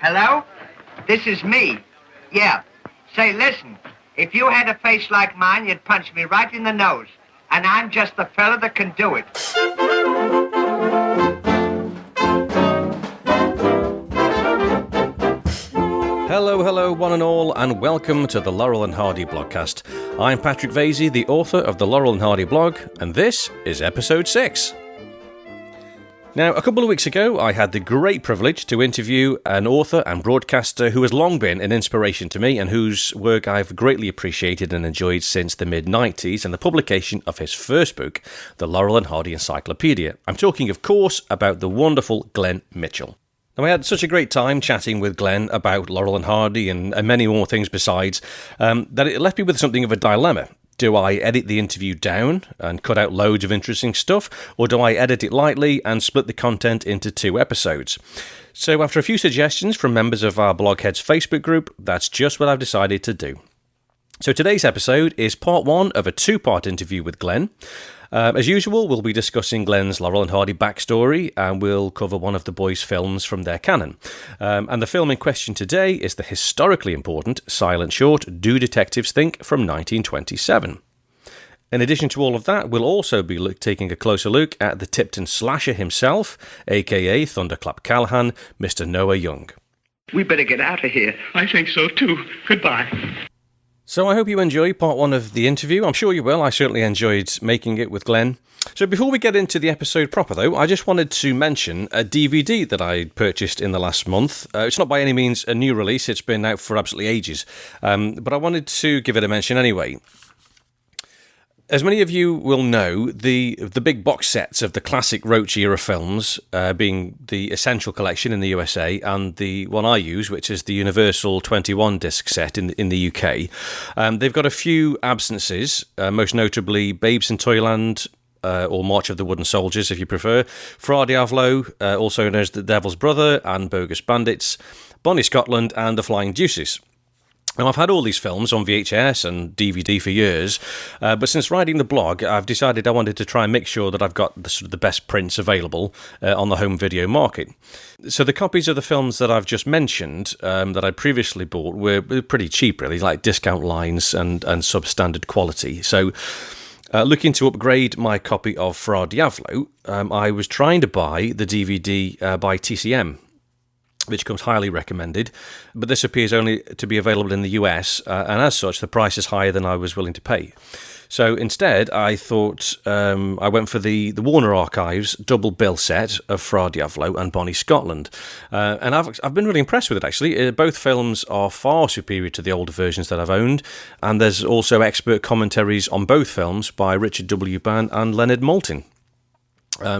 Hello? This is me. Yeah. Say, listen, if you had a face like mine, you'd punch me right in the nose. And I'm just the fella that can do it. Hello, one and all, and welcome to the Laurel and Hardy blogcast. I'm Patrick Vasey, the author of the Laurel and Hardy blog, and this is episode 6. Now, a couple of weeks ago, I had the great privilege to interview an author and broadcaster who has long been an inspiration to me and whose work I've greatly appreciated and enjoyed since the mid-90s and the publication of his first book, the Laurel and Hardy Encyclopedia. I'm talking, of course, about the wonderful Glenn Mitchell. Now, I had such a great time chatting with Glenn about Laurel and Hardy and many more things besides, that it left me with something of a dilemma. Do I edit the interview down and cut out loads of interesting stuff, or do I edit it lightly and split the content into 2 episodes? So after a few suggestions from members of our Blogheads Facebook group, that's just what I've decided to do. So today's episode is part 1 of a 2-part interview with Glenn. As usual, we'll be discussing Glenn's Laurel and Hardy backstory, and we'll cover one of the boys' films from their canon. And the film in question today is the historically important silent short Do Detectives Think from 1927. In addition to all of that, we'll also be taking a closer look at the Tipton Slasher himself, aka Thunderclap Callahan, Mr. Noah Young. We better get out of here. I think so too. Goodbye. So I hope you enjoy part 1 of the interview. I'm sure you will. I certainly enjoyed making it with Glenn. So before we get into the episode proper, though, I just wanted to mention a DVD that I purchased in the last month. It's not by any means a new release. It's been out for absolutely ages. But I wanted to give it a mention anyway. As many of you will know, the big box sets of the classic Roach-era films, being the Essential Collection in the USA and the one I use, which is the Universal 21-disc set in the UK, they've got a few absences, most notably Babes in Toyland, or March of the Wooden Soldiers, if you prefer, Fra Diavolo, also known as The Devil's Brother, and Bogus Bandits, Bonnie Scotland, and The Flying Deuces. Now, I've had all these films on VHS and DVD for years, but since writing the blog, I've decided I wanted to try and make sure that I've got the best prints available on the home video market. So the copies of the films that I've just mentioned, that I previously bought, were pretty cheap, really, like discount lines and substandard quality. So looking to upgrade my copy of Fra Diavolo, I was trying to buy the DVD by TCM, which comes highly recommended, but this appears only to be available in the US, and as such, the price is higher than I was willing to pay. So instead, I thought I went for the Warner Archives double bill set of Fra Diavolo and Bonnie Scotland, and I've been really impressed with it, actually. Both films are far superior to the older versions that I've owned, and there's also expert commentaries on both films by Richard W. Ban and Leonard Maltin.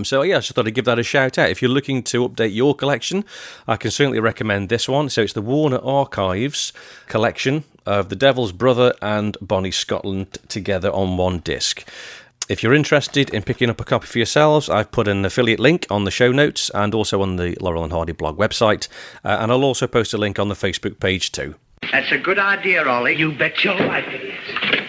So yeah, I just thought I'd give that a shout out. If you're looking to update your collection, I can certainly recommend this one. So it's the Warner Archives collection of The Devil's Brother and Bonnie Scotland together on one disc. If you're interested in picking up a copy for yourselves, I've put an affiliate link on the show notes and also on the Laurel and Hardy blog website. And I'll also post a link on the Facebook page too. That's a good idea, Ollie. You bet your life it is.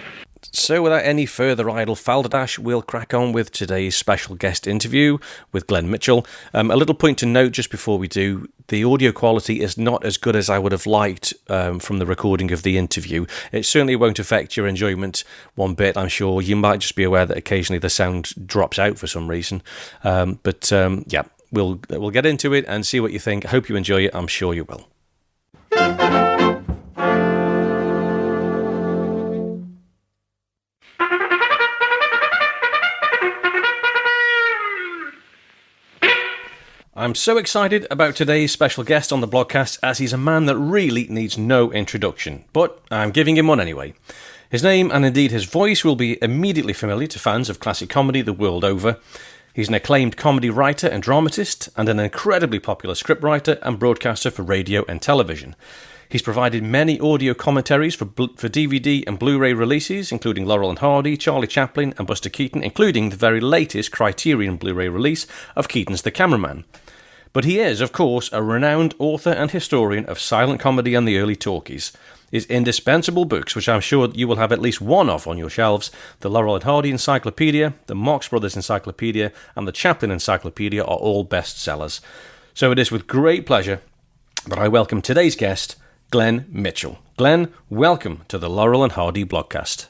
So without any further idle falderdash, we'll crack on with today's special guest interview with Glenn Mitchell. A little point to note just before we do, the audio quality is not as good as I would have liked from the recording of the interview. It certainly won't affect your enjoyment one bit, I'm sure. You might just be aware that occasionally the sound drops out for some reason. But yeah, we'll get into it and see what you think. I hope you enjoy it. I'm sure you will. I'm so excited about today's special guest on the blogcast, as he's a man that really needs no introduction, but I'm giving him one anyway. His name, and indeed his voice, will be immediately familiar to fans of classic comedy the world over. He's an acclaimed comedy writer and dramatist, and an incredibly popular scriptwriter and broadcaster for radio and television. He's provided many audio commentaries for DVD and Blu-ray releases, including Laurel and Hardy, Charlie Chaplin and Buster Keaton, including the very latest Criterion Blu-ray release of Keaton's The Cameraman. But he is, of course, a renowned author and historian of silent comedy and the early talkies. His indispensable books, which I'm sure you will have at least one of on your shelves, the Laurel Hardy Encyclopedia, the Marx Brothers Encyclopedia, and the Chaplin Encyclopedia, are all bestsellers. So it is with great pleasure But I welcome today's guest, Glenn Mitchell. Glenn, welcome to the Laurel and Hardy blogcast.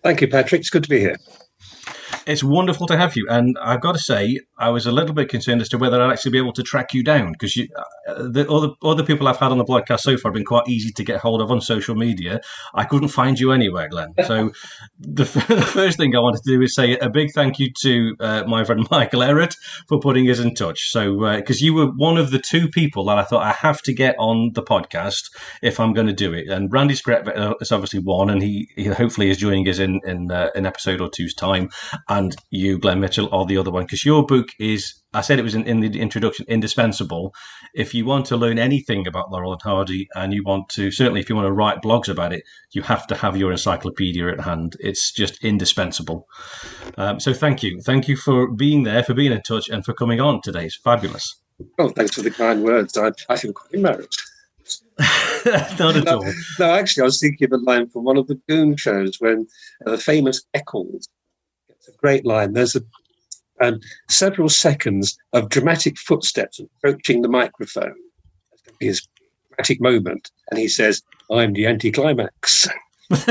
Thank you, Patrick. It's good to be here. It's wonderful to have you. And I've got to say, I was a little bit concerned as to whether I'd actually be able to track you down, because the other people I've had on the podcast so far have been quite easy to get hold of on social media. I couldn't find you anywhere, Glenn. So the first thing I wanted to do is say a big thank you to my friend Michael Errett for putting us in touch. So, because you were one of the two people that I thought I have to get on the podcast if I'm going to do it. And Randy Scrett is obviously one, and he hopefully is joining us in an episode or two's time. And you, Glenn Mitchell, are the other one, because your book is, I said it was in the introduction, indispensable. If you want to learn anything about Laurel and Hardy, and you want to, certainly if you want to write blogs about it, you have to have your encyclopedia at hand. It's just indispensable. So thank you. Thank you for being there, for being in touch, and for coming on today. It's fabulous. Oh, thanks for the kind words. I feel quite embarrassed. Not at all. No, actually, I was thinking of a line from one of the Goon shows when the famous Atoll. A great line. There's several seconds of dramatic footsteps approaching the microphone. That's going to be his dramatic moment. And he says, "I'm the anticlimax." And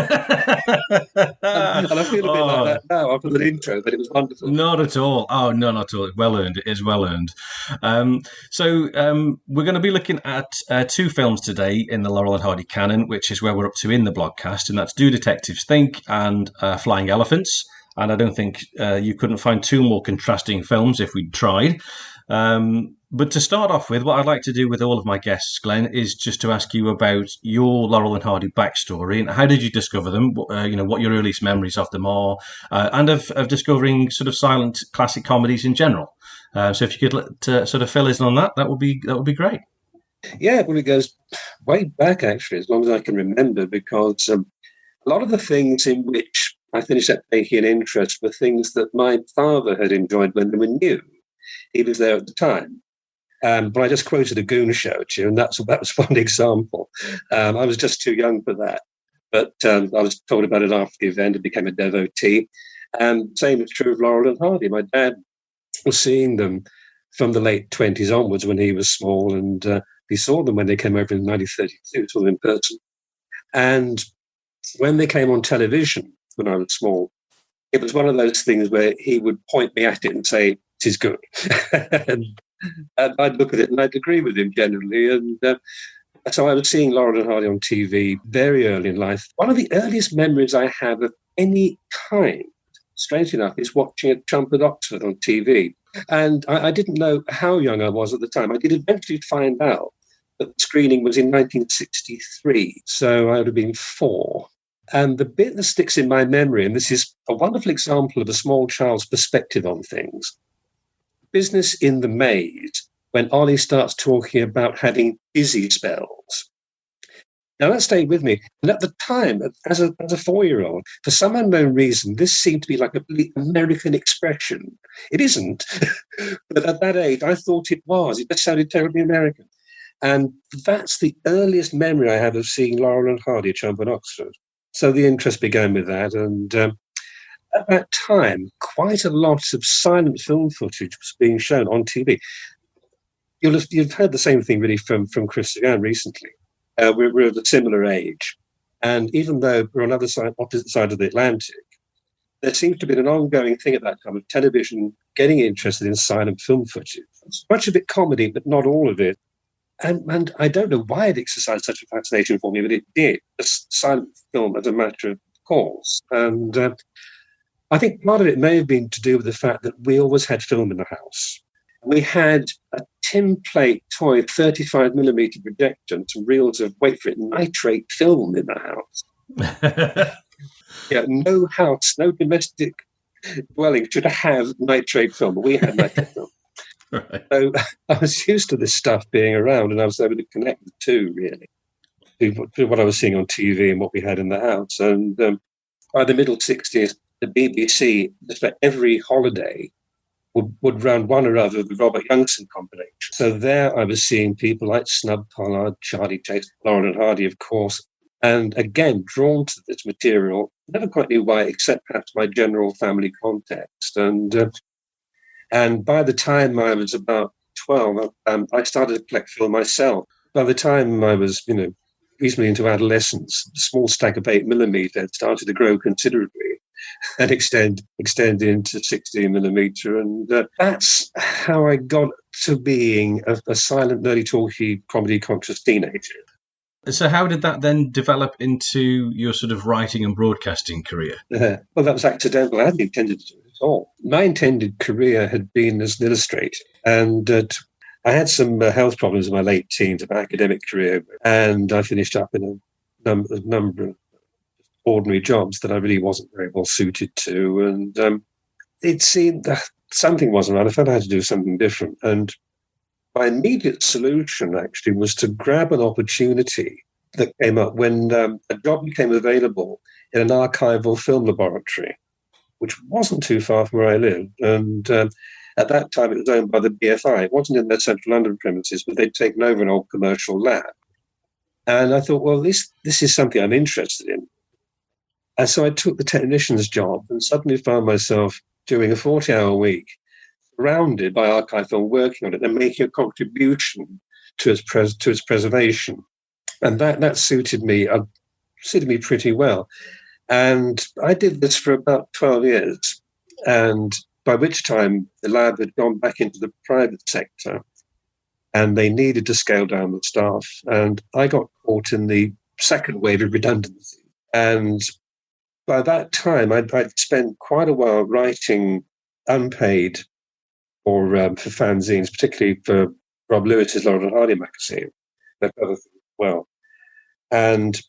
I feel a bit like that now after the intro, but it was wonderful. Not at all. Oh, no, not at all. Well earned. It is well earned. So we're going to be looking at two films today in the Laurel and Hardy canon, which is where we're up to in the blogcast, and that's Do Detectives Think and Flying Elephants. And I don't think you couldn't find two more contrasting films if we tried. But to start off with, what I'd like to do with all of my guests, Glenn, is just to ask you about your Laurel and Hardy backstory and how did you discover them? What your earliest memories of them are, and of discovering sort of silent classic comedies in general. So if you could sort of fill us in on that, that would be great. Yeah, well, it goes way back actually, as long as I can remember, because a lot of the things in which I finished up taking an interest were things that my father had enjoyed when they were new. He was there at the time. But I just quoted a Goon show to you, and that was one example. I was just too young for that. But I was told about it after the event and became a devotee. Same is true of Laurel and Hardy. My dad was seeing them from the late 20s onwards when he was small, and he saw them when they came over in 1932, saw them in person. And when they came on television, when I was small, it was one of those things where he would point me at it and say, "It is good." and I'd look at it and I'd agree with him generally. And so I was seeing Laurel and Hardy on TV very early in life. One of the earliest memories I have of any kind, strange enough, is watching a Chump at Oxford on TV. And I didn't know how young I was at the time. I did eventually find out that the screening was in 1963, so I would have been 4. And the bit that sticks in my memory, and this is a wonderful example of a small child's perspective on things, business in the maid, when Ollie starts talking about having dizzy spells. Now, that stayed with me. And at the time, as a 4-year-old, for some unknown reason, this seemed to be like a American expression. It isn't. But at that age, I thought it was. It just sounded terribly American. And that's the earliest memory I have of seeing Laurel and Hardy, Chump at Oxford. So the interest began with that. And at that time, quite a lot of silent film footage was being shown on TV. You've heard the same thing really from Chris Sagan recently. We're of a similar age. And even though we're on the opposite side of the Atlantic, there seems to be an ongoing thing at that time of television getting interested in silent film footage. Much of it comedy, but not all of it. And I don't know why it exercised such a fascination for me, but it did. The silent film as a matter of course. And I think part of it may have been to do with the fact that we always had film in the house. We had a tin plate toy 35mm projector and some reels of, wait for it, nitrate film in the house. Yeah, no house, no domestic dwelling should have nitrate film, but we had nitrate film. Right. So I was used to this stuff being around, and I was able to connect the two, really, to what I was seeing on TV and what we had in the house. And by the middle 60s, the BBC, just for every holiday, would run one or other of the Robert Youngson combination. So there I was seeing people like Snub Pollard, Charlie Chase, Laurel and Hardy, of course, and again, drawn to this material. Never quite knew why, except perhaps my general family context. And by the time I was about 12, I started to collect film myself. By the time I was, reasonably into adolescence, the small stack of 8mm had started to grow considerably and extend into 16mm. And that's how I got to being a silent, nerdy, talky, comedy-conscious teenager. So how did that then develop into your sort of writing and broadcasting career? Well, that was accidental. I hadn't intended to do it at all. My intended career had been as an illustrator, and I had some health problems in my late teens of my academic career, and I finished up in a number of ordinary jobs that I really wasn't very well suited to, and it seemed that something wasn't right. I felt I had to do something different, and my immediate solution actually was to grab an opportunity that came up when a job became available in an archival film laboratory, which wasn't too far from where I lived. And at that time, it was owned by the BFI. It wasn't in their central London premises, but they'd taken over an old commercial lab. And I thought, well, this is something I'm interested in. And so I took the technician's job and suddenly found myself doing a 40-hour week, surrounded by archive film, working on it and making a contribution to its preservation. And that suited me pretty well. And I did this for about 12 years, and by which time the lab had gone back into the private sector and they needed to scale down the staff. And I got caught in the second wave of redundancy. And by that time, I'd spent quite a while writing unpaid for fanzines, particularly for Rob Lewis's Laurel Hardy magazine, but other things as well. And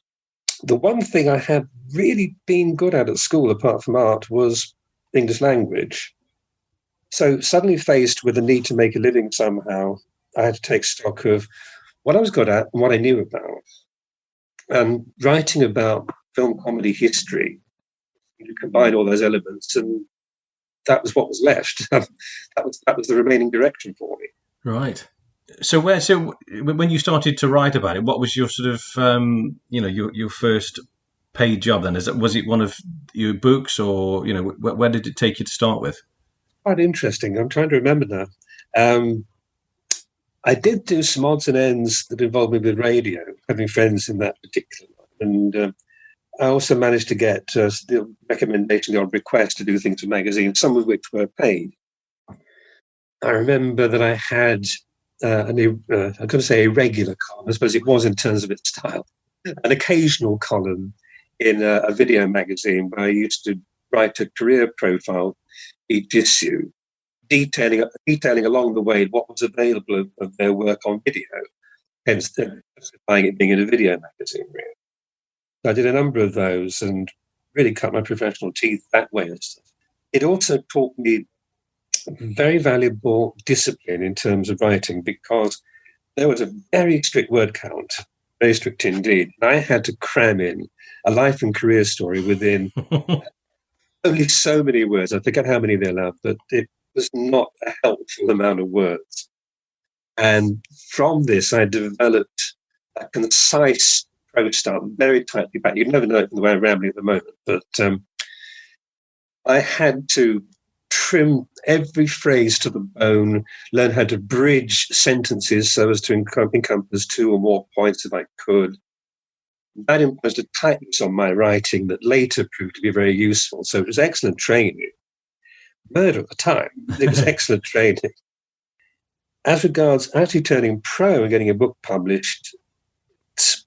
the one thing I had really been good at school, apart from art, was English language. So suddenly faced with the need to make a living somehow, I had to take stock of what I was good at and what I knew about. And writing about film comedy history, you combine all those elements, and that was what was left. that was the remaining direction for me. Right. So when you started to write about it, what was your sort of your first paid job then? Was it one of your books, or where did it take you to start with? Quite interesting. I'm trying to remember now. I did do some odds and ends that involved me with radio, having friends in that particular one, and I also managed to get the recommendation, the odd request to do things for magazines, some of which were paid. I remember that I had I'm going to say a regular column, I suppose it was in terms of its style, an occasional column in a video magazine where I used to write a career profile each issue, detailing along the way what was available of their work on video, hence justifying it being in a video magazine, really. I did a number of those and really cut my professional teeth that way and stuff. It also taught me very valuable discipline in terms of writing, because there was a very strict word count, very strict indeed. And I had to cram in a life and career story within only so many words. I forget how many they allowed, but it was not a helpful amount of words. And from this, I developed a concise prose style, very tightly back. You'd never know it from the way I'm rambling at the moment, but I had to trim every phrase to the bone, learn how to bridge sentences so as to encompass two or more points if I could. That imposed a tightness on my writing that later proved to be very useful. So it was excellent training. Murder at the time. It was excellent training. As regards actually turning pro and getting a book published, it's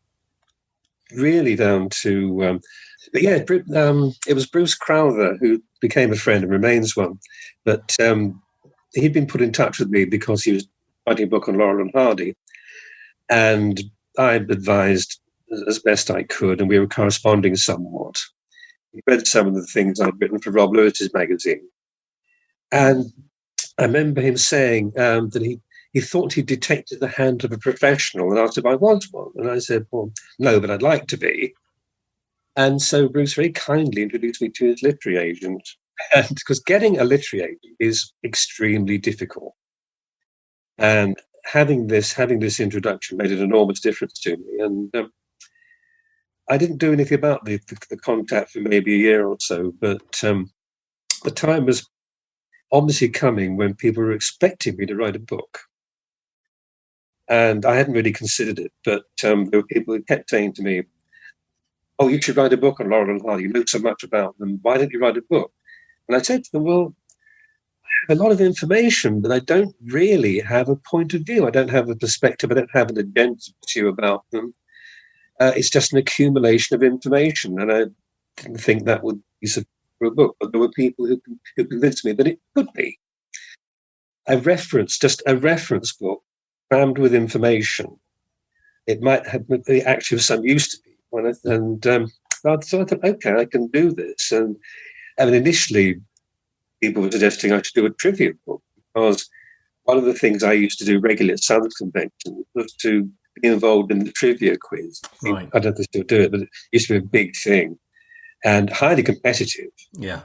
really down to... But yeah, it was Bruce Crowther who became a friend and remains one. But he'd been put in touch with me because he was writing a book on Laurel Hardy. And I advised as best I could, and we were corresponding somewhat. He read some of the things I'd written for Rob Lewis's magazine. And I remember him saying that he thought he detected the hand of a professional and asked if I was one. And I said, well, no, but I'd like to be. And so Bruce very kindly introduced me to his literary agent, because getting a literary agent is extremely difficult. And having this introduction made an enormous difference to me. And I didn't do anything about the contact for maybe a year or so, but the time was obviously coming when people were expecting me to write a book. And I hadn't really considered it, but there were people who kept saying to me, "Oh, you should write a book on Laurel Hardy. You know so much about them. Why don't you write a book?" And I said to them, "Well, I have a lot of information, but I don't really have a point of view. I don't have a perspective. I don't have an agenda to pursue about them. It's just an accumulation of information." And I didn't think that would be sufficient for a book, but there were people who convinced me that it could be. Just a reference book crammed with information. It might have actually of some use to people. So I thought, okay, I can do this. And I mean, initially, people were suggesting I should do a trivia book, because one of the things I used to do regularly at Southern Convention was to be involved in the trivia quiz. Right. I don't know if they still do it, but it used to be a big thing and highly competitive. Yeah.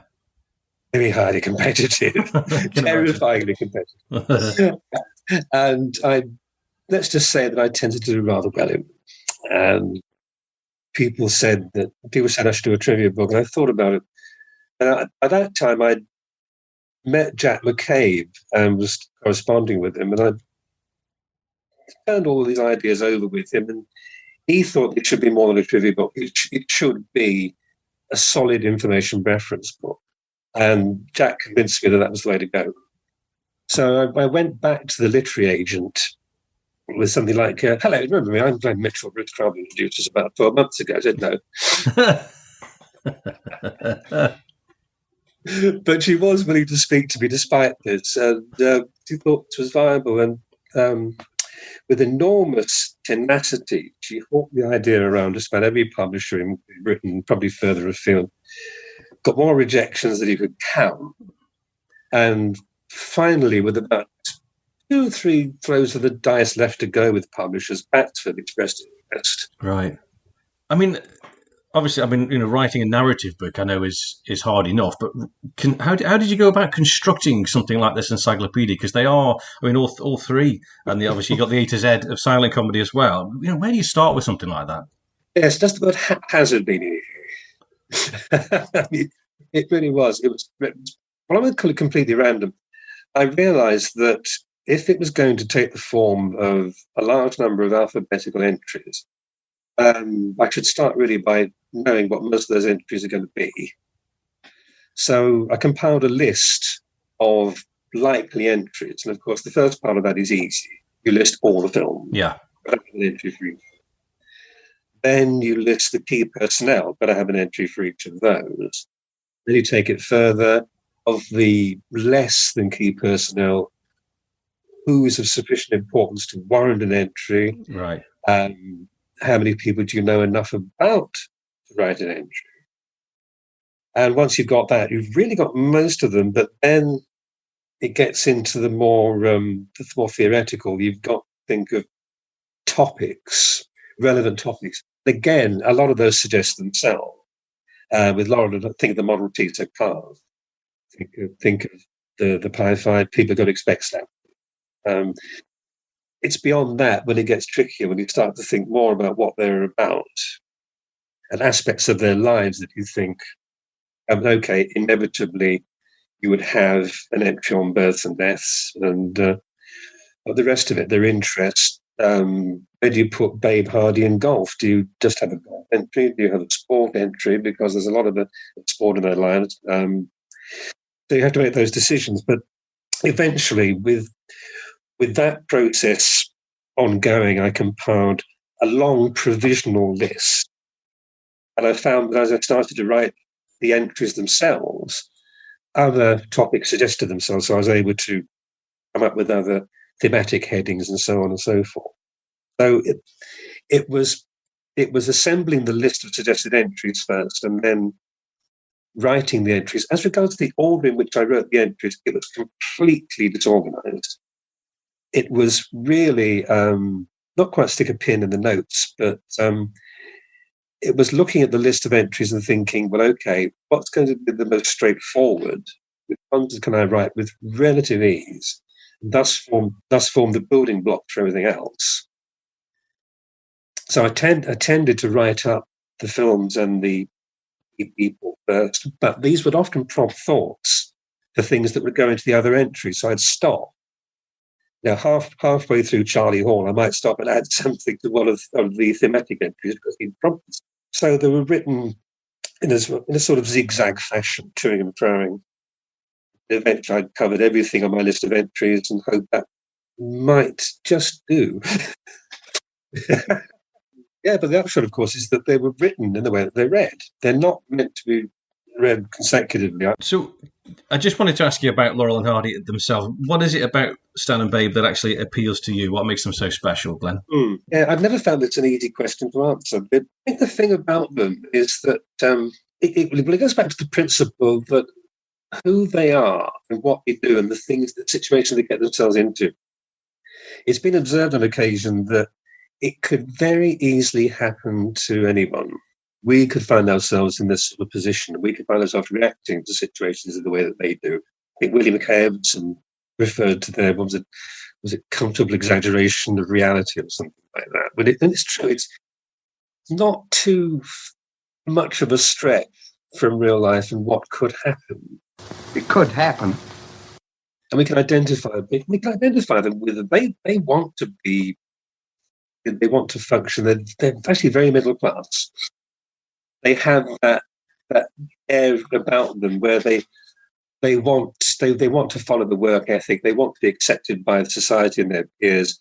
Very highly competitive, terrifyingly competitive. And let's just say that I tended to do rather well in them. And people said I should do a trivia book, and I thought about it. And at that time, I'd met Jack McCabe and was corresponding with him, and I turned all of these ideas over with him, and he thought it should be more than a trivia book. It should be a solid information reference book. And Jack convinced me that was the way to go. So I went back to the literary agent with something like, "Hello, remember me? I'm Glenn Mitchell, British Crowd introduced us about 12 months ago." I said no. But she was willing to speak to me despite this, and she thought it was viable. And with enormous tenacity, she hawked the idea around just about every publisher in Britain, probably further afield. Got more rejections than you could count. And finally, with about 2 or 3 throws of the dice left to go with publishers, Batsford expressed interest. Right. I mean, obviously, writing a narrative book I know is hard enough, but how did you go about constructing something like this encyclopedia? Because they are, all three, and obviously you got the A to Z of silent comedy as well. Where do you start with something like that? Yes, just about haphazardly. It really was. It was. Well, I would call it completely random. I realised that if it was going to take the form of a large number of alphabetical entries, I should start really by knowing what most of those entries are going to be. So I compiled a list of likely entries, and of course, the first part of that is easy. You list all the films. Yeah. I have an entry for each. Then you list the key personnel, but I have an entry for each of those. Then you take it further. Of the less than key personnel, who is of sufficient importance to warrant an entry? Right. How many people do you know enough about to write an entry? And once you've got that, you've really got most of them, but then it gets into the more theoretical. You've got to think of topics, relevant topics. Again, a lot of those suggest themselves. With Laurel, think of the Model T cars. Think of the Pi 5. People got to expect stuff. It's beyond that when it gets trickier, when you start to think more about what they're about and aspects of their lives that you think, okay, inevitably you would have an entry on births and deaths and the rest of it, their interests. Where do you put Babe Hardy in golf? Do you just have a golf entry? Do you have a sport entry? Because there's a lot of sport in their lives. So you have to make those decisions. But eventually, with that process ongoing, I compiled a long provisional list. And I found that as I started to write the entries themselves, other topics suggested themselves. So I was able to come up with other thematic headings and so on and so forth. So it was assembling the list of suggested entries first and then writing the entries. As regards to the order in which I wrote the entries, it was completely disorganized. It was really not quite stick a pin in the notes, but it was looking at the list of entries and thinking, well, okay, what's going to be the most straightforward? Which ones can I write with relative ease? And thus form the building block for everything else. So I tended to write up the films and the people first, but these would often prompt thoughts for things that would go into the other entries. So I'd stop Now, halfway through Charlie Hall, I might stop and add something to one of the thematic entries because he prompted. So they were written in a sort of zigzag fashion, toing and throwing. Eventually, I'd covered everything on my list of entries and hoped that might just do. Yeah, but the upshot, of course, is that they were written in the way that they read. They're not meant to be read consecutively. So I just wanted to ask you about Laurel and Hardy themselves. What is it about Stan and Babe that actually appeals to you? What makes them so special, Glenn? Yeah, I've never found it's an easy question to answer. But I think the thing about them is that it goes back to the principle that who they are and what they do and the situations they get themselves into. It's been observed on occasion that it could very easily happen to anyone. We could find ourselves in this sort of position. We could find ourselves reacting to situations in the way that they do. I think William K. Emerson referred to their, was it comfortable exaggeration of reality or something like that. But and it's true. It's not too much of a stretch from real life and what could happen. It could happen. And we can identify them with they want to be. They want to function. They're actually very middle class. They have that air about them where they want to follow the work ethic. They want to be accepted by the society and their peers.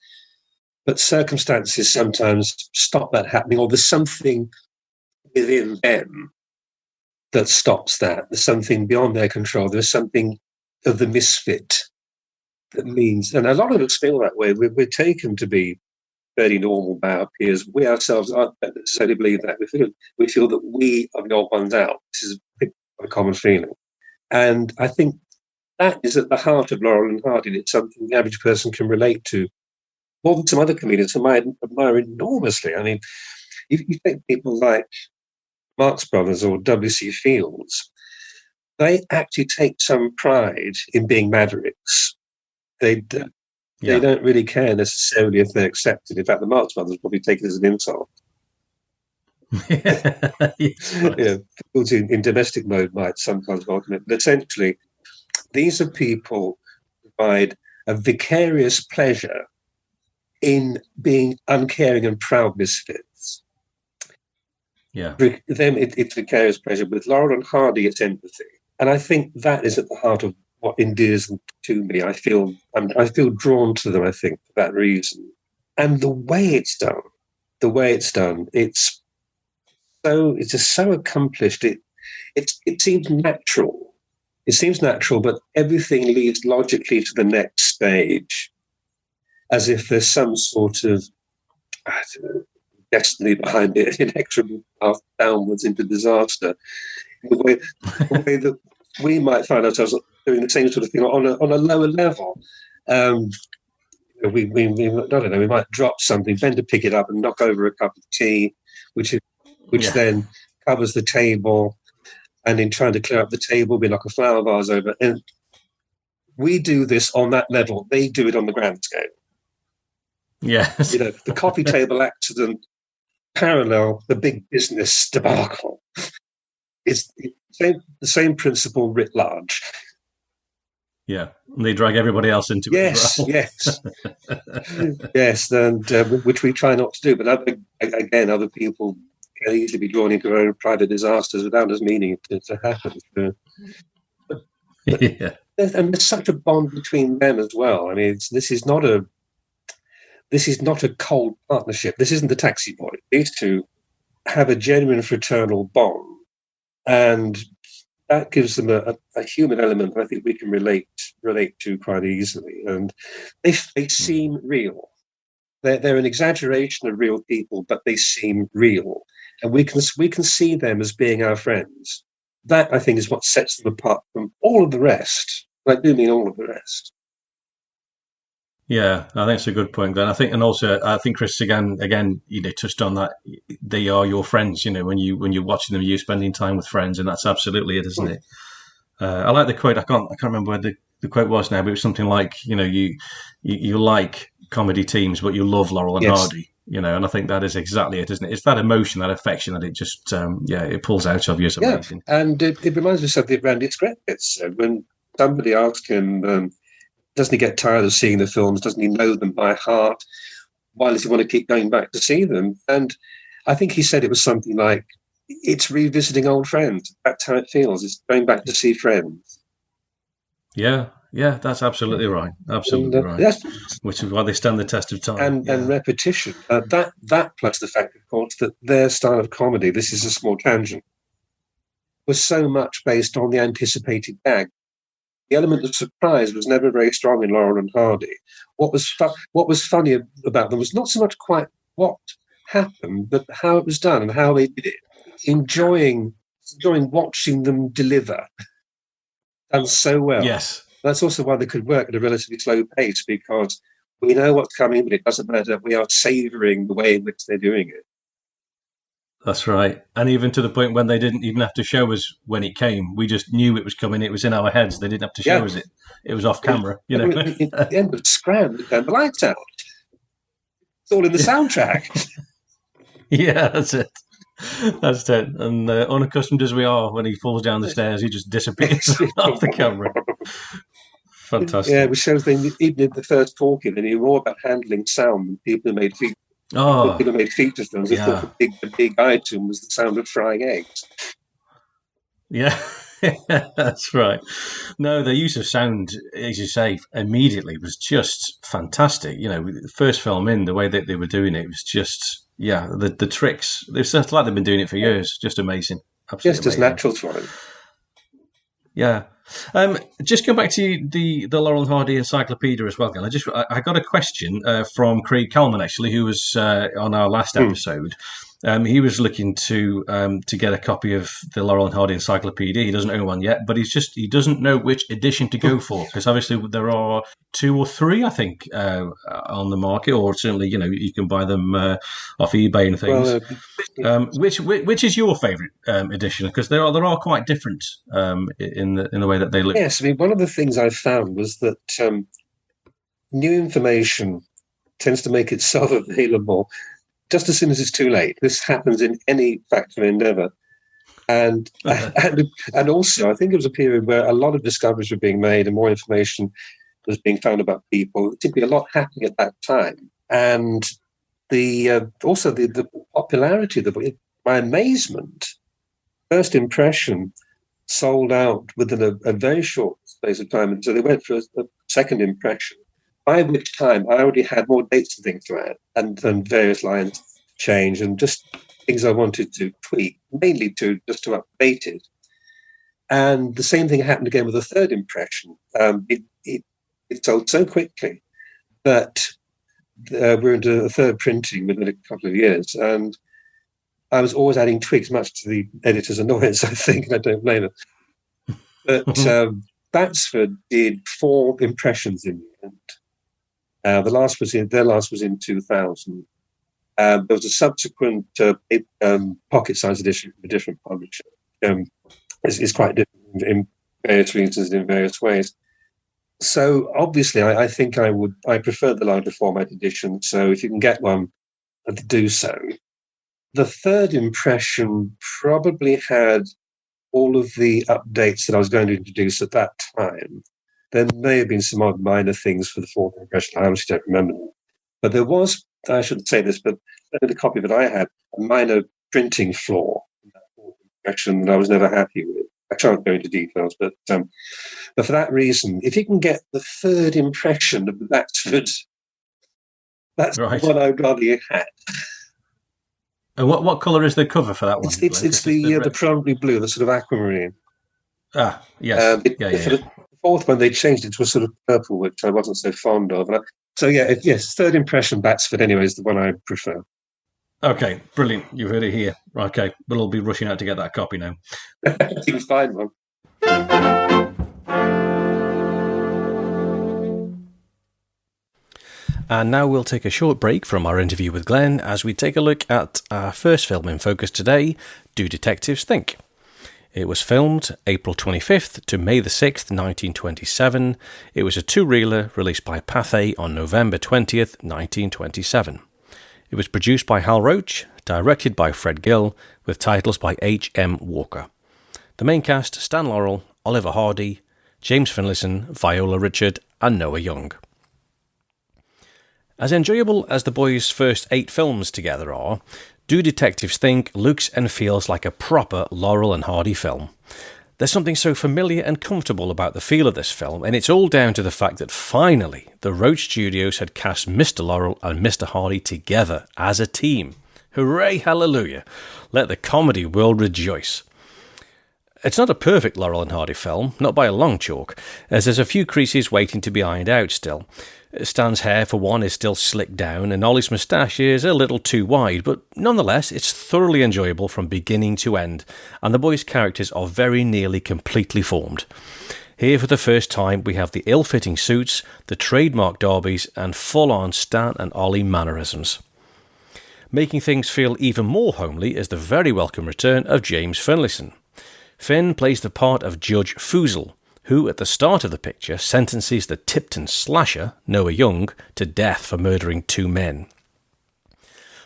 But circumstances sometimes stop that happening, or there's something within them that stops that. There's something beyond their control. There's something of the misfit that means, and a lot of us feel that way. We're taken to be fairly normal by our peers. We ourselves don't necessarily believe that. We feel that we are the odd ones out. This is a common feeling. And I think that is at the heart of Laurel and Hardy. It's something the average person can relate to more than some other comedians whom I admire enormously. I mean, if you take people like Marx Brothers or W.C. Fields, they actually take some pride in being mavericks. They don't really care necessarily if they're accepted. In fact, the Marx Brothers probably take it as an insult. People in domestic mode might sometimes welcome it. But essentially, these are people who provide a vicarious pleasure in being uncaring and proud misfits. Yeah. For them, it's vicarious pleasure. With Laurel and Hardy, it's empathy. And I think that is at the heart of what endears them to me. I feel drawn to them, I think, for that reason. And the way it's done, it's just so accomplished. It seems natural. It seems natural, but everything leads logically to the next stage, as if there's some sort of destiny behind it, inexorable path downwards into disaster. The way that we might find ourselves doing the same sort of thing on a lower level. We might drop something, bend to pick it up and knock over a cup of tea, which then covers the table. And in trying to clear up the table, we knock a flower vase over. And we do this on that level. They do it on the grand scale. Yes. The coffee table accident parallel the big business debacle. It's the same principle writ large. Yeah, and they drag everybody else into it as well. Yes, and which we try not to do. But other people can easily be drawn into their own private disasters without us meaning it to happen. And there's such a bond between them as well. I mean, this is not a cold partnership. This isn't the Taxi Boy. These two have a genuine fraternal bond, and that gives them a human element that I think we can relate to quite easily. And they seem real. They're an exaggeration of real people, but they seem real. And we can see them as being our friends. That, I think, is what sets them apart from all of the rest. I do mean all of the rest. Yeah, I think it's a good point, Glenn. I think Chris again, touched on that. They are your friends, when you're watching them, you're spending time with friends, and that's absolutely it, isn't it? I like the quote. I can't remember where the quote was now, but it was something like, you like comedy teams, but you love Laurel and Hardy. And I think that is exactly it, isn't it? It's that emotion, that affection that it just, it pulls out of you. It's amazing. And it reminds me of something Randy Scratchett said when somebody asked him. Doesn't he get tired of seeing the films? Doesn't he know them by heart? Why does he want to keep going back to see them? And I think he said it was something like, it's revisiting old friends. That's how it feels. It's going back to see friends. Yeah, that's absolutely right. Absolutely right. Which is why they stand the test of time. And repetition. That plus the fact, of course, that their style of comedy, this is a small tangent, was so much based on the anticipated gag. The element of surprise was never very strong in Laurel and Hardy. What was funny about them was not so much quite what happened, but how it was done and how they did it. Enjoying watching them deliver. Done so well. Yes. That's also why they could work at a relatively slow pace, because we know what's coming, but it doesn't matter. We are savouring the way in which they're doing it. That's right. And even to the point when they didn't even have to show us when it came. We just knew it was coming. It was in our heads. They didn't have to show us it. It was off camera. You know. At the end of Scram, they turned the lights out. It's all in the soundtrack. Yeah, that's it. That's it. And unaccustomed as we are, when he falls down the stairs, he just disappears off the camera. Fantastic. Yeah, which shows they, even in the first talking, they knew more about handling sound than people who made features. People who made feature films. They thought the big item was the sound of frying eggs. Yeah, that's right. No, the use of sound, as you say, immediately was just fantastic. You know, the first film in, the way that they were doing it was just, the tricks. It's just like they've been doing it for years. Just amazing. Absolutely just as natural to them. Yeah. Just go back to the Laurel Hardy Encyclopedia as well, Glenn. I got a question from Craig Kalman, actually, who was on our last episode. He was looking to get a copy of the Laurel and Hardy Encyclopedia. He doesn't own one yet, but he doesn't know which edition to go for, because obviously there are 2 or 3, I think, on the market, or certainly you can buy them off eBay and things. Which is your favourite edition? Because there are quite different in the way that they look. Yes, I mean, one of the things I found was that new information tends to make itself available just as soon as it's too late. This happens in any fact of endeavour. And also, I think it was a period where a lot of discoveries were being made and more information was being found about people. There seemed to be a lot happening at that time. And the popularity of the book, my amazement, first impression sold out within a very short space of time. And so they went for a second impression, by which time I already had more dates and things to add and various lines change and just things I wanted to tweak, mainly to update it. And the same thing happened again with the third impression. It sold so quickly that we're into a third printing within a couple of years. And I was always adding tweaks, much to the editor's annoyance, I think, and I don't blame them. But Batsford did 4 impressions in the end. Their last was in 2000. There was a subsequent pocket-sized edition from a different publisher. It's quite different in various reasons, in various ways. So obviously, I think I prefer the larger format edition. So if you can get one, do so. The third impression probably had all of the updates that I was going to introduce at that time. There may have been some odd minor things for the fourth impression. I honestly don't remember them. But there was, I shouldn't say this, but the copy that I had, a minor printing flaw in that fourth impression that I was never happy with. I can't go into details, but for that reason, if you can get the third impression of the Batsford, that's right. What I'd rather you had. And what colour is the cover for that one? It's the probably blue, the sort of aquamarine. Ah, yes. For the fourth one, they changed it to a sort of purple, which I wasn't so fond of. Third impression Batsford anyway is the one I prefer. Okay, brilliant. You heard it here. Okay, but I'll be rushing out to get that copy now. You can find one. And now we'll take a short break from our interview with Glenn as we take a look at our first film in focus today, Do Detectives Think? It was filmed April 25th to May the 6th, 1927. It was a 2-reeler released by Pathé on November 20th, 1927. It was produced by Hal Roach, directed by Fred Gill, with titles by H.M. Walker. The main cast, Stan Laurel, Oliver Hardy, James Finlayson, Viola Richard, and Noah Young. As enjoyable as the boys' first 8 films together are, Do Detectives Think looks and feels like a proper Laurel and Hardy film. There's something so familiar and comfortable about the feel of this film, and it's all down to the fact that finally the Roach Studios had cast Mr. Laurel and Mr. Hardy together as a team. Hooray, hallelujah! Let the comedy world rejoice. It's not a perfect Laurel and Hardy film, not by a long chalk, as there's a few creases waiting to be ironed out still. Stan's hair, for one, is still slicked down, and Ollie's moustache is a little too wide, but nonetheless, it's thoroughly enjoyable from beginning to end, and the boys' characters are very nearly completely formed. Here, for the first time, we have the ill-fitting suits, the trademark derbies, and full-on Stan and Ollie mannerisms. Making things feel even more homely is the very welcome return of James Finlayson. Finn plays the part of Judge Foozle, who at the start of the picture sentences the Tipton Slasher, Noah Young, to death for murdering 2 men.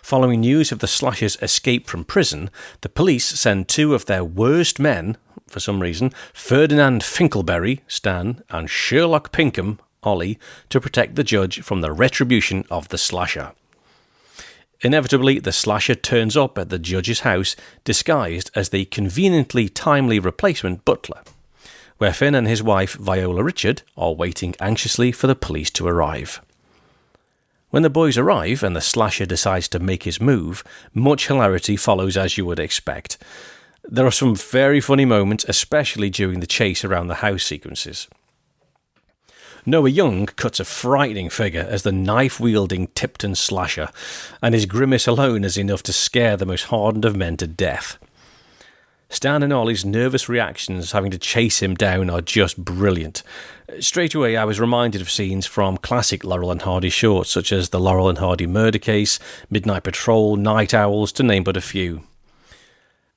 Following news of the Slasher's escape from prison, the police send 2 of their worst men, for some reason, Ferdinand Finkelberry, Stan, and Sherlock Pinkham, Ollie, to protect the judge from the retribution of the Slasher. Inevitably, the Slasher turns up at the judge's house, disguised as the conveniently timely replacement butler, where Finn and his wife, Viola Richard, are waiting anxiously for the police to arrive. When the boys arrive and the Slasher decides to make his move, much hilarity follows as you would expect. There are some very funny moments, especially during the chase around the house sequences. Noah Young cuts a frightening figure as the knife-wielding Tipton Slasher, and his grimace alone is enough to scare the most hardened of men to death. Stan and Ollie's nervous reactions having to chase him down are just brilliant. Straight away I was reminded of scenes from classic Laurel and Hardy shorts, such as the Laurel and Hardy Murder Case, Midnight Patrol, Night Owls, to name but a few.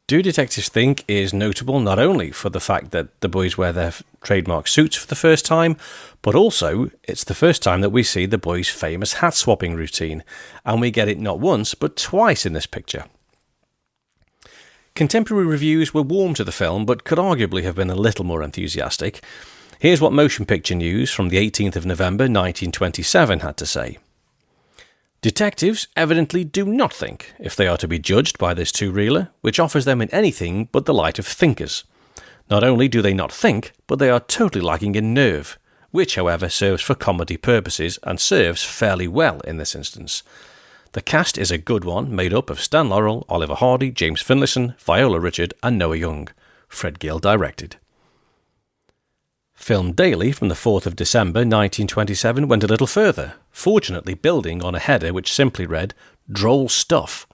Do Detectives Think is notable not only for the fact that the boys wear their trademark suits for the first time, but also it's the first time that we see the boys' famous hat-swapping routine, and we get it not once but twice in this picture. Contemporary reviews were warm to the film, but could arguably have been a little more enthusiastic. Here's what Motion Picture News from the 18th of November 1927 had to say. Detectives evidently do not think, if they are to be judged by this two-reeler, which offers them in anything but the light of thinkers. Not only do they not think, but they are totally lacking in nerve, which, however, serves for comedy purposes and serves fairly well in this instance. The cast is a good one, made up of Stan Laurel, Oliver Hardy, James Finlayson, Viola Richard and Noah Young. Fred Gill directed. Film Daily from the 4th of December 1927 went a little further, fortunately building on a header which simply read, "Droll stuff."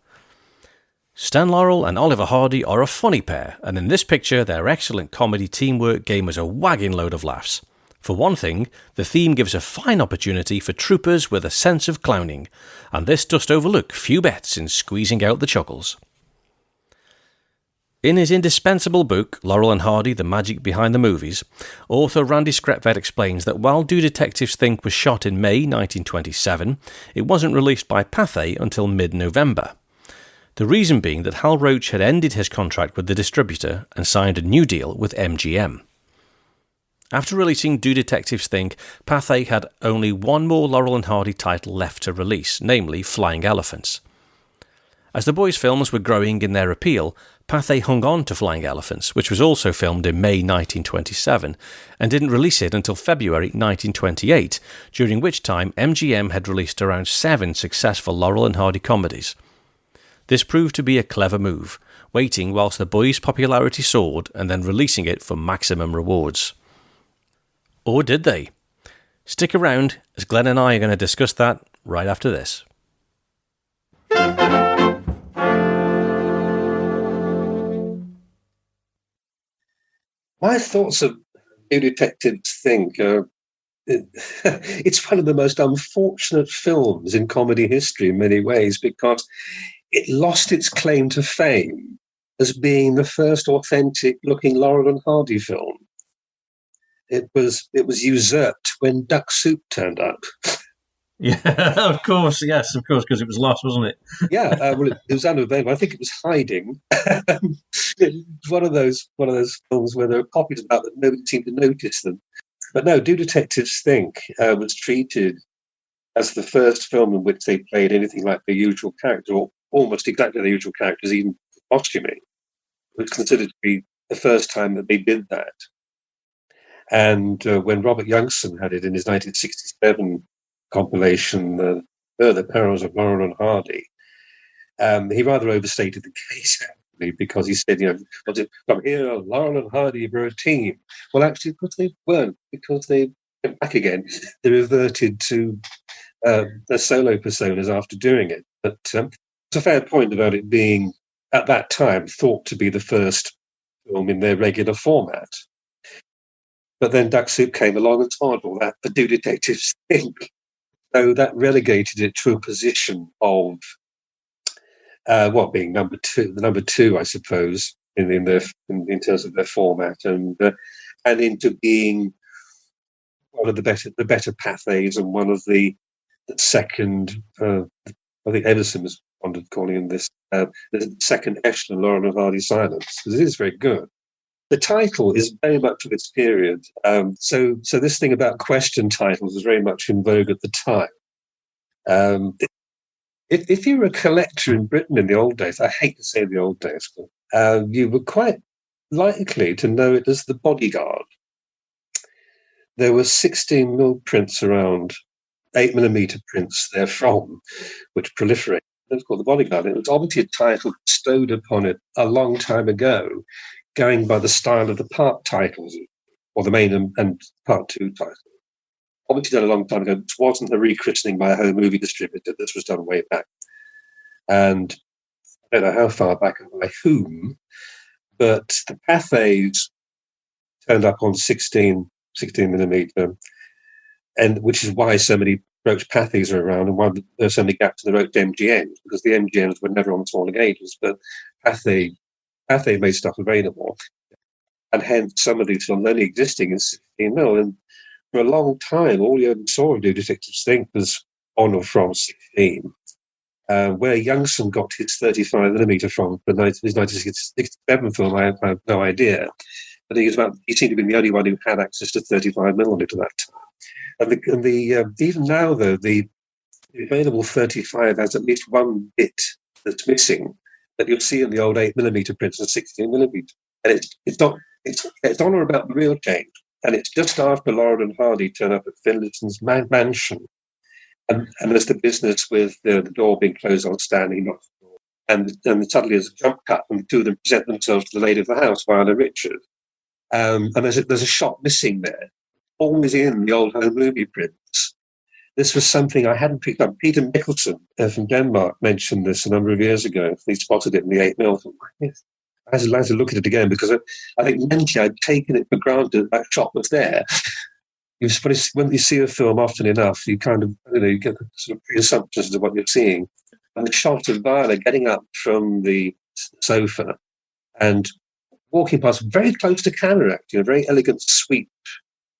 Stan Laurel and Oliver Hardy are a funny pair, and in this picture their excellent comedy teamwork gave us a wagging load of laughs. For one thing, the theme gives a fine opportunity for troopers with a sense of clowning, and this does overlook few bets in squeezing out the chuckles. In his indispensable book, Laurel and Hardy, The Magic Behind the Movies, author Randy Skretvedt explains that while Do Detectives Think was shot in May 1927, it wasn't released by Pathé until mid-November. The reason being that Hal Roach had ended his contract with the distributor and signed a new deal with MGM. After releasing Do Detectives Think, Pathé had only one more Laurel and Hardy title left to release, namely Flying Elephants. As the boys' films were growing in their appeal, Pathé hung on to Flying Elephants, which was also filmed in May 1927, and didn't release it until February 1928, during which time MGM had released around 7 successful Laurel and Hardy comedies. This proved to be a clever move, waiting whilst the boys' popularity soared and then releasing it for maximum rewards. Or did they? Stick around, as Glenn and I are going to discuss that right after this. My thoughts of Do Detectives Think are it's one of the most unfortunate films in comedy history in many ways because it lost its claim to fame as being the first authentic-looking Laurel and Hardy film. It was usurped when Duck Soup turned up. Yeah, of course, yes, of course, because it was lost, wasn't it? Yeah, well, it was unavailable. I think it was hiding. It was one of those films where there were copies about that nobody seemed to notice them. But no, Do Detectives Think was treated as the first film in which they played anything like the usual character, or almost exactly the usual characters, even costuming. It was considered to be the first time that they did that. And when Robert Youngson had it in his 1967 compilation, The Perils of Laurel and Hardy, he rather overstated the case, actually, because he said, from here, Laurel and Hardy were a team. Well, actually, because they weren't, because they went back again. They reverted to their solo personas after doing it. But it's a fair point about it being, at that time, thought to be the first film in their regular format. But then Duck Soup came along and spoiled all that for Do Detectives Think. So that relegated it to a position of being number two, I suppose, in terms of their format, and into being one of the better Pathés and one of the second. I think Edison was fond of calling him this the second echelon Laurel and Hardy silence, because it is very good. The title is very much of its period. So this thing about question titles was very much in vogue at the time. If you were a collector in Britain in the old days, I hate to say the old days, but you were quite likely to know it as The Bodyguard. There were 16mm prints around, 8mm prints therefrom, which proliferated. It was called The Bodyguard. It was obviously a title bestowed upon it a long time ago, going by the style of the part titles, or the main and part two titles. Obviously done a long time ago. This wasn't a rechristening by a home movie distributor. This was done way back. And I don't know how far back and by whom, but the Pathés turned up on 16mm, and which is why so many roach Pathés are around, and why there's so many gaps in the roach MGNs, because the MGNs were never on smaller gauges, but Pathé made stuff available, and hence some of these films only existing in 16mm. And for a long time, all you ever saw of Do Detectives Think was on or from 16. Where Youngson got his 35mm from for his 1967 film, I have no idea. But he seemed to be the only one who had access to 35mm at that time. And even now, though, the available 35 has at least one bit that's missing that you'll see in the old 8mm prints and 16mm. And it's on or about the real change. And it's just after Laurel and Hardy turn up at Finlayson's mansion. And there's the business with the door being closed on Stan. He knocks the door. And suddenly there's a jump cut, and the two of them present themselves to the lady of the house, Viola Richard. And there's a shot missing there. Always in the old home movie prints. This was something I hadn't picked up. Peter Mickelson from Denmark mentioned this a number of years ago. He spotted it in the 8mm. I had to look at it again, because I think mentally I'd taken it for granted that shot was there. When you see a film often enough, you kind of, you get the sort of pre-assumptions of what you're seeing. And the shot of Viola getting up from the sofa and walking past, very close to camera, actually, a very elegant sweep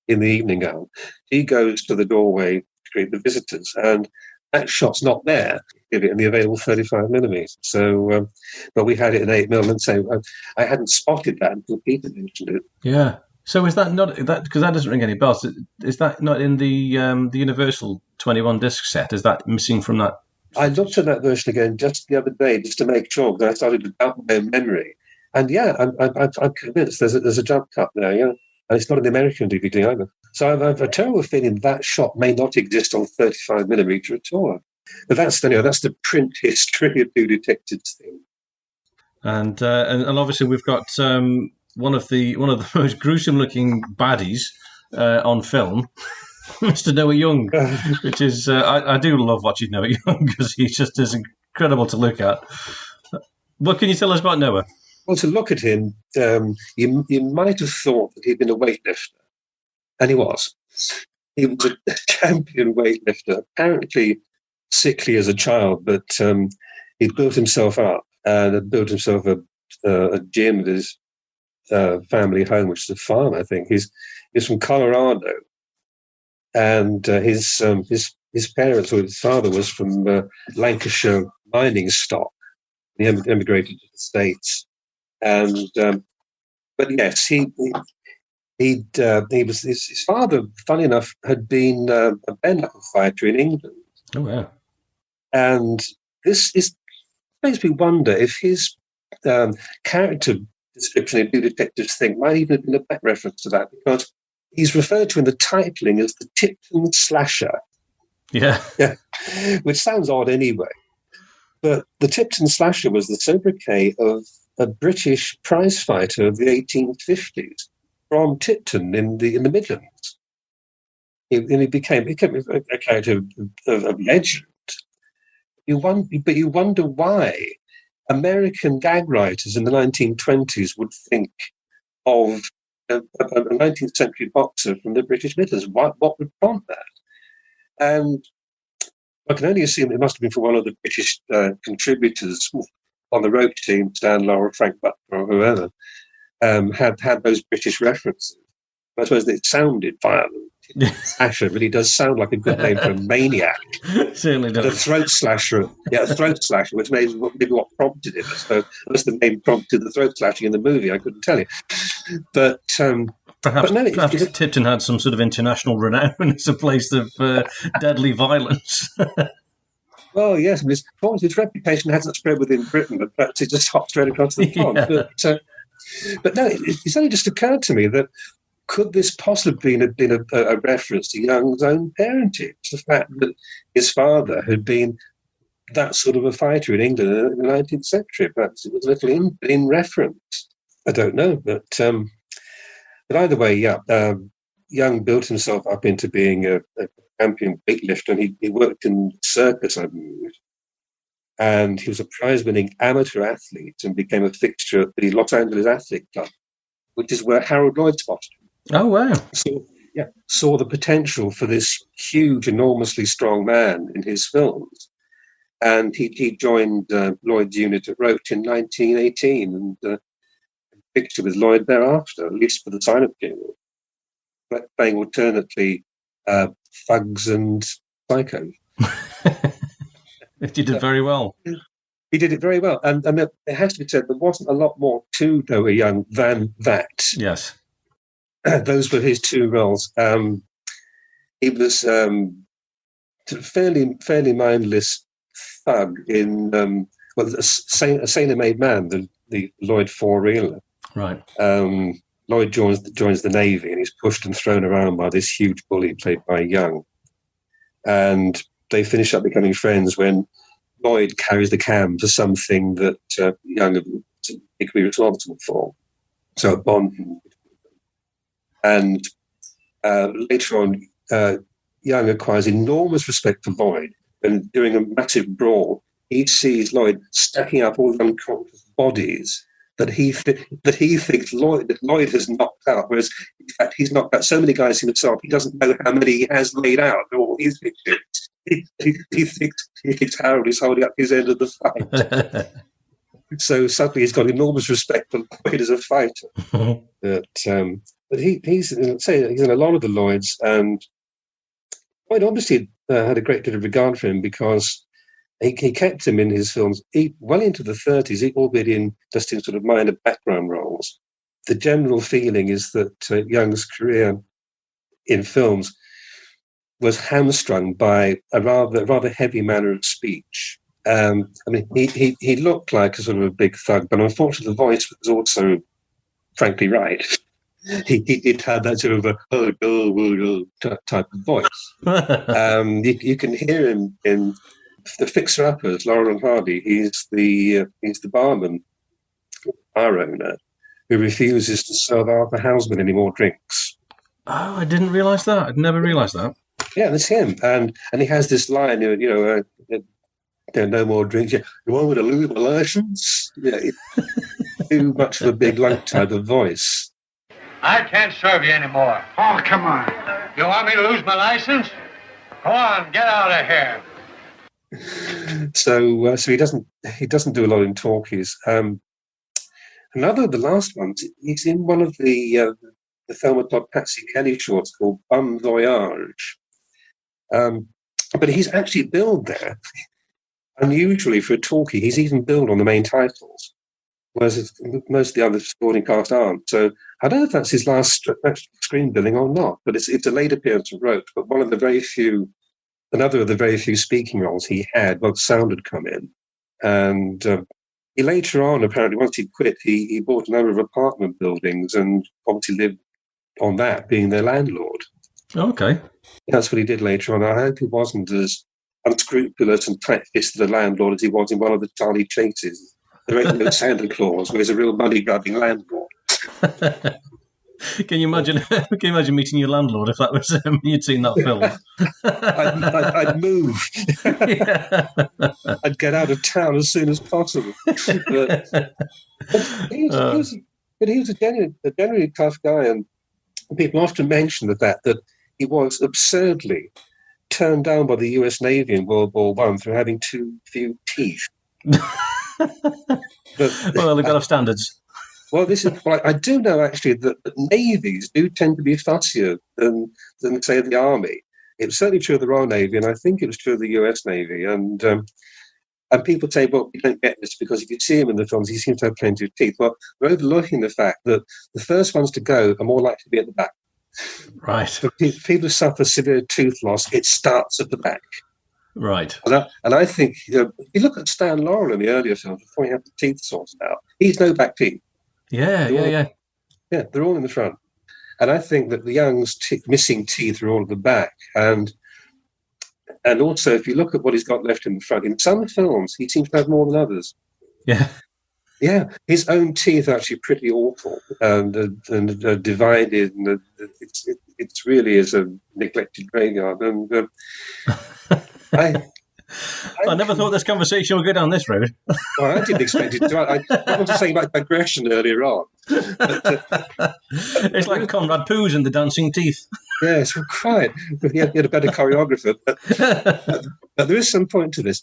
in the evening gown. He goes to the doorway to greet the visitors, and that shot's not there. Give it in the available 35mm. So, but we had it in 8mm, and so I hadn't spotted that until Peter mentioned it. Yeah. So is that not that, because that doesn't ring any bells? Is that not in the Universal 21 disc set? Is that missing from that? I looked at that version again just the other day, just to make sure, because I started to doubt my own memory. And yeah, I'm convinced there's a jump cut there. Yeah, and it's not an American DVD either. So I've a terrible feeling that shot may not exist on 35mm at all. But that's the print history of Do Detectives Think. And obviously we've got one of the most gruesome looking baddies on film, Mr. Noah Young, which is I do love watching Noah Young, because he just is incredible to look at. What can you tell us about Noah? Well, to look at him, you might have thought that he'd been a weightlifter, and he was. He was a champion weightlifter, apparently sickly as a child, but he built himself up and had built himself a gym at his family home, which is a farm, I think. He's from Colorado, and his parents, or his father, was from Lancashire mining stock. He emigrated to the States, and but yes, he His father, funny enough, had been a bare knuckle fighter in England. Oh, yeah. And this makes me wonder if his character description in Do Detectives Think might even have been a back reference to that, because he's referred to in the titling as the Tipton Slasher. Yeah. Which sounds odd anyway. But the Tipton Slasher was the sobriquet of a British prize fighter of the 1850s from Tipton in the Midlands. He became a character of legend. But you wonder why American gag writers in the 1920s would think of a 19th century boxer from the British Midlands. What would prompt that? And I can only assume it must have been for one of the British contributors on the rope team, Stan Laurel, Frank Butler, or whoever, had those British references. I suppose it sounded violent. Slasher really does sound like a good name for a maniac. Certainly does. The throat slasher, which maybe what prompted it. I suppose unless the name prompted the throat slashing in the movie, I couldn't tell you. But perhaps Tipton had some sort of international renown as a place of deadly violence. Well, yes, his reputation hasn't spread within Britain, but perhaps it just hopped straight across the pond. Yeah. But no, it's only just occurred to me that could this possibly have been a reference to Young's own parentage? The fact that his father had been that sort of a fighter in England in the 19th century. Perhaps it was a little in reference. I don't know. But either way, Young built himself up into being a champion weightlifter, and he worked in circus, I believe. And he was a prize-winning amateur athlete and became a fixture at the Los Angeles Athletic Club, which is where Harold Lloyd spotted him. Oh, wow. So, saw the potential for this huge, enormously strong man in his films. And he joined Lloyd's unit at Roach in 1918 and fixtured with Lloyd thereafter, at least for the silent period, playing alternately thugs and psychos. He did very well. He did it very well. And it has to be said, there wasn't a lot more to Noah Young than that. Yes. Those were his two roles. He was a fairly mindless thug in a sailor-made man, the Lloyd four-reeler. Right. Lloyd joins the Navy, and he's pushed and thrown around by this huge bully played by Young. And they finish up becoming friends when Lloyd carries the cam for something that Young could be responsible for. So a bond. And later on, Young acquires enormous respect for Lloyd, and during a massive brawl, he sees Lloyd stacking up all the unconscious bodies that he thinks Lloyd has knocked out, whereas in fact he's knocked out so many guys himself, he doesn't know how many he has laid out. Or he thinks Harold is holding up his end of the fight. So suddenly he's got enormous respect for Lloyd as a fighter. But he's in a lot of the Lloyds, and Lloyd obviously had a great deal of regard for him because he kept him in his films well into the 30s, albeit in sort of minor background roles. The general feeling is that Young's career in films was hamstrung by a rather heavy manner of speech. He looked like a sort of a big thug, but unfortunately the voice was also, frankly, right. He had that sort of a type of voice. You can hear him in the fixer-uppers, Laurel Hardy. He's the barman, bar owner, who refuses to serve Arthur Houseman any more drinks. Oh, I didn't realise that. I'd never realised that. Yeah, that's him. And he has this line, no more drinks. You want me to lose my license? Yeah, too much of a big lunk type of voice. I can't serve you anymore. Oh, come on. You want me to lose my license? Go on, get out of here. So he doesn't do a lot in talkies. Another of the last ones, he's in one of the Thelma Todd Patsy Kelly shorts called Bum Voyage. But he's actually billed there. Unusually for a talkie, he's even billed on the main titles. whereas most of the other supporting cast aren't. So I don't know if that's his last screen billing or not, but it's a late appearance of Roach, but another of the very few speaking roles he had once sound had come in. And he later on, apparently, once he quit, he bought a number of apartment buildings and obviously lived on that, being their landlord. Okay. That's what he did later on. I hope he wasn't as unscrupulous and tight-fisted a landlord as he was in one of the Charlie Chases. There ain't no Santa Claus, where he's a real money-grabbing landlord. Can you imagine? Can you imagine meeting your landlord if that was you'd seen that film? I'd move. I'd get out of town as soon as possible. But he was a genuinely tough guy, and people often mention that he was absurdly turned down by the U.S. Navy in World War I for having too few teeth. Well, they've got off standards. Well, I do know actually that navies do tend to be fussier than say the army. It was certainly true of the Royal Navy, and I think it was true of the U.S. Navy. And people say, well, you don't get this because if you see him in the films, he seems to have plenty of teeth. Well, we're overlooking the fact that the first ones to go are more likely to be at the back. Right. For people who suffer severe tooth loss, it starts at the back. Right. And I think, if you look at Stan Laurel in the earlier films, before he had the teeth sorted out, he's no back teeth. Yeah, Yeah, they're all in the front. And I think that the Young's missing teeth are all at the back. And also, if you look at what he's got left in the front, in some films, he seems to have more than others. Yeah. Yeah, his own teeth are actually pretty awful and divided. And it really is a neglected graveyard. And I never thought this conversation would go down this road. Well, I didn't expect it to. I wanted to say about digression earlier on. But, it's like Conrad Pooh's and the dancing teeth. Yes, well, quite. He had a better choreographer. But there is some point to this.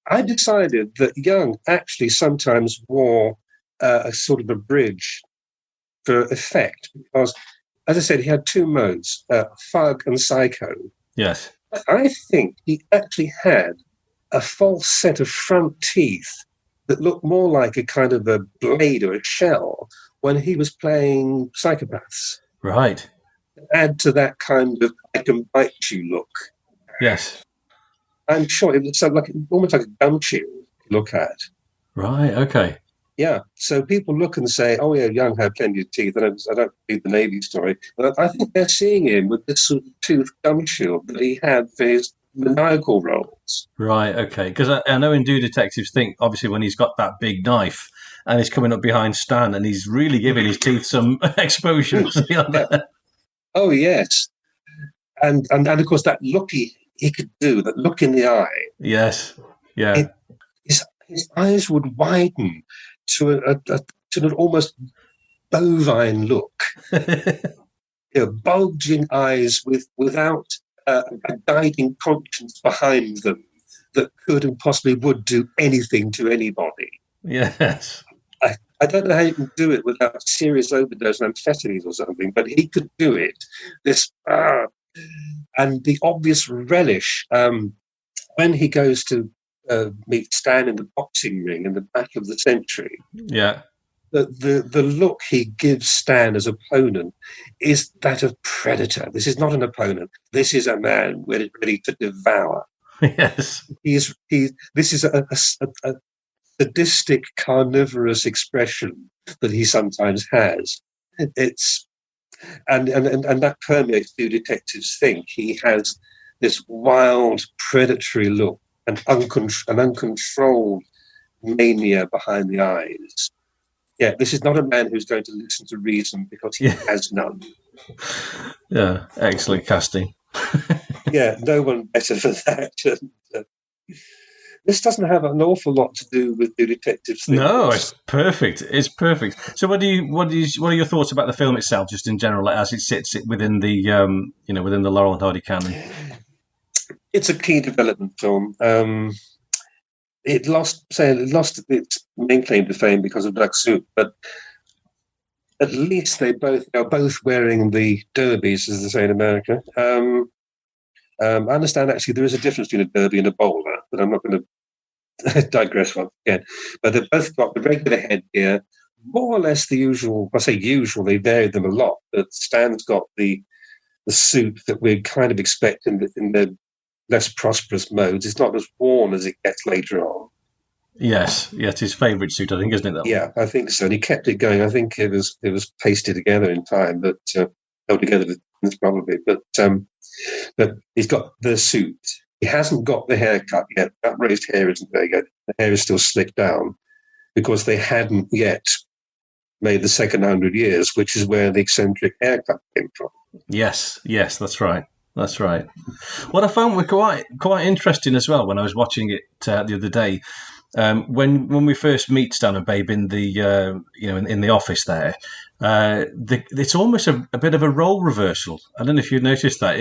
I decided that Young actually sometimes wore a sort of a bridge for effect because, as I said, he had two modes, thug and psycho. Yes. I think he actually had a false set of front teeth that looked more like a kind of a blade or a shell when he was playing psychopaths. Right. Add to that kind of I can bite you look. Yes. I'm sure it would sound like almost like a gumshoe to look at. Right, okay. Yeah, so people look and say, oh, yeah, Young had plenty of teeth. I don't read the Navy story. But I think they're seeing him with this sort of tooth gumshoe that he had for his maniacal roles. Right, okay. Because I know in Do Detectives think, obviously, when he's got that big knife and he's coming up behind Stan and he's really giving his teeth some exposure. Yeah. Oh, yes. And of course, that look he could do, that look in the eye. Yes, yeah. His eyes would widen to an almost bovine look. Bulging eyes without a guiding conscience behind them that could and possibly would do anything to anybody. Yes. I don't know how you can do it without a serious overdose of amphetamines or something, but he could do it. And the obvious relish when he goes to meet Stan in the boxing ring in the back of the Century. Yeah. The look he gives Stan as opponent is that of predator. This is not an opponent. This is a man ready to devour. Yes. This is a sadistic, carnivorous expression that he sometimes has. It's and that permeates Do Detectives think. He has this wild, predatory look and uncontrolled mania behind the eyes. Yeah, this is not a man who's going to listen to reason because he has none. Yeah, excellent casting. Yeah, no one better for that. This doesn't have an awful lot to do with Do Detectives. No, it's perfect. It's perfect. So, what are your thoughts about the film itself, just in general, as it sits within the within the Laurel Hardy canon? It's a key development film. It lost its main claim to fame because of Duck Soup, but at least they are both wearing the derbies, as they say in America. I understand actually there is a difference between a derby and a bowler, but I'm not going to digress once again. But they've both got the regular headgear, more or less the usual. I say usual, they vary them a lot. But Stan's got the suit that we kind of expect in the less prosperous modes. It's not as worn as it gets later on. Yes, it's his favourite suit, I think, isn't it? That yeah, one? I think so. And he kept it going. I think it was pasted together in time, but held together with pins probably. But he's got the suit. He hasn't got the haircut yet. That raised hair isn't there yet. The hair is still slicked down because they hadn't yet made the second 100 years, which is where the eccentric haircut came from. Yes, that's right. That's right. What I found was quite interesting as well when I was watching it the other day. When we first meet Stan and Babe in the in the office there, it's almost a bit of a role reversal. I don't know if you noticed that.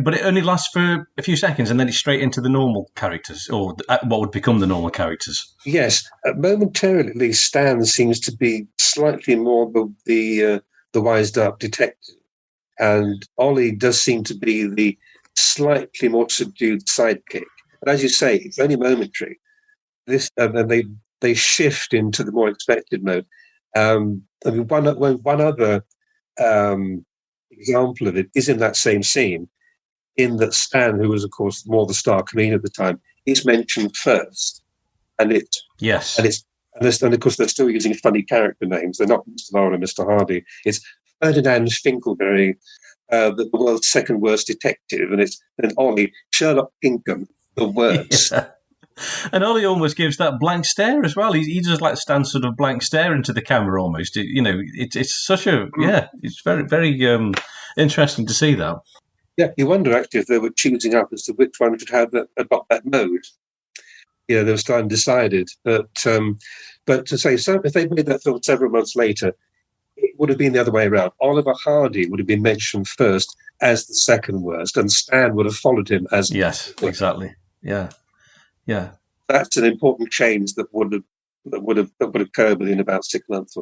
But it only lasts for a few seconds, and then it's straight into the normal characters, or what would become the normal characters. Yes, momentarily, at least, Stan seems to be slightly more the wised up detective, and Ollie does seem to be the slightly more subdued sidekick. And as you say, it's only momentary. This and they shift into the more expected mode. One other example of it is in that same scene, in that Stan, who was of course more the star comedian at the time, is mentioned first, and of course they're still using funny character names. They're not Mr. Laurel and Mr. Hardy. It's Ferdinand Finkelberry, the world's second worst detective, and Ollie Sherlock Pinkham, the worst. Yeah. And Ollie almost gives that blank stare as well. He just like stands sort of blank stare into the camera almost. It's such a it's very very interesting to see that. Yeah, you wonder actually if they were choosing up as to which one should have adopt that mode. They were still undecided. But to say so, if they made that film several months later, it would have been the other way around. Oliver Hardy would have been mentioned first as the second worst, and Stan would have followed him as exactly. Yeah, that's an important change that would occur within about 6 months.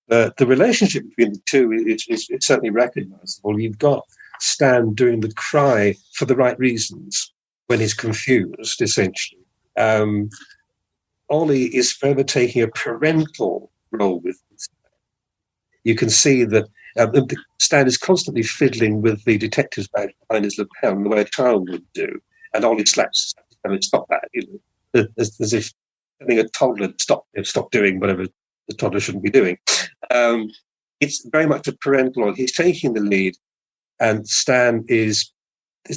The relationship between the two is certainly recognisable. You've got Stan doing the cry for the right reasons when he's confused, essentially. Ollie is further taking a parental role with Stan. You can see that Stan is constantly fiddling with the detective's badge behind his lapel in the way a child would do, and Ollie slaps. I mean, stop that, as if telling a toddler to stop doing whatever the toddler shouldn't be doing. It's very much a parental. He's taking the lead, and Stan is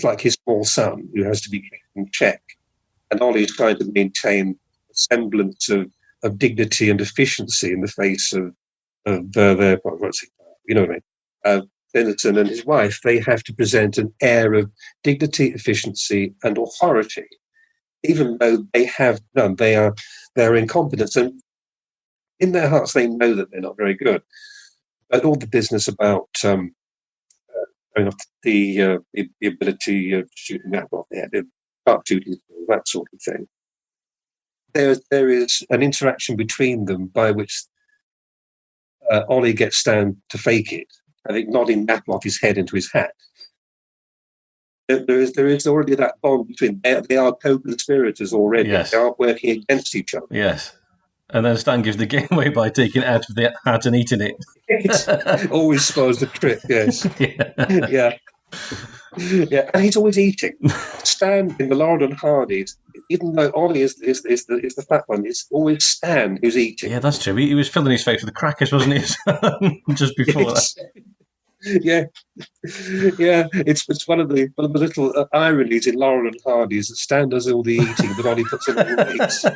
like his small son who has to be kept in check. And Ollie is trying to maintain a semblance of dignity and efficiency in the face of their what's it? You know what I mean? Benetton and his wife. They have to present an air of dignity, efficiency, and authority, even though they have none. They're incompetent, and in their hearts they know that they're not very good. But all the business about going off the ability of shooting that off the start shooting, that sort of thing. There is an interaction between them by which Ollie gets Stan to fake it, I think nodding Matlock his head into his hat. There is already that bond between they are co-conspirators already. Yes. They are working against each other. Yes. And then Stan gives the game away by taking it out of the hat and eating it. It always spoils the trip, yes. Yeah. Yeah, and he's always eating. Stan in the Laurel and Hardy's, even though Ollie is the fat one, it's always Stan who's eating. Yeah, that's true. He was filling his face with the crackers, wasn't he? Just before that. Yeah, it's one of the little ironies in Laurel and Hardy's that Stan does all the eating, but Ollie puts in all the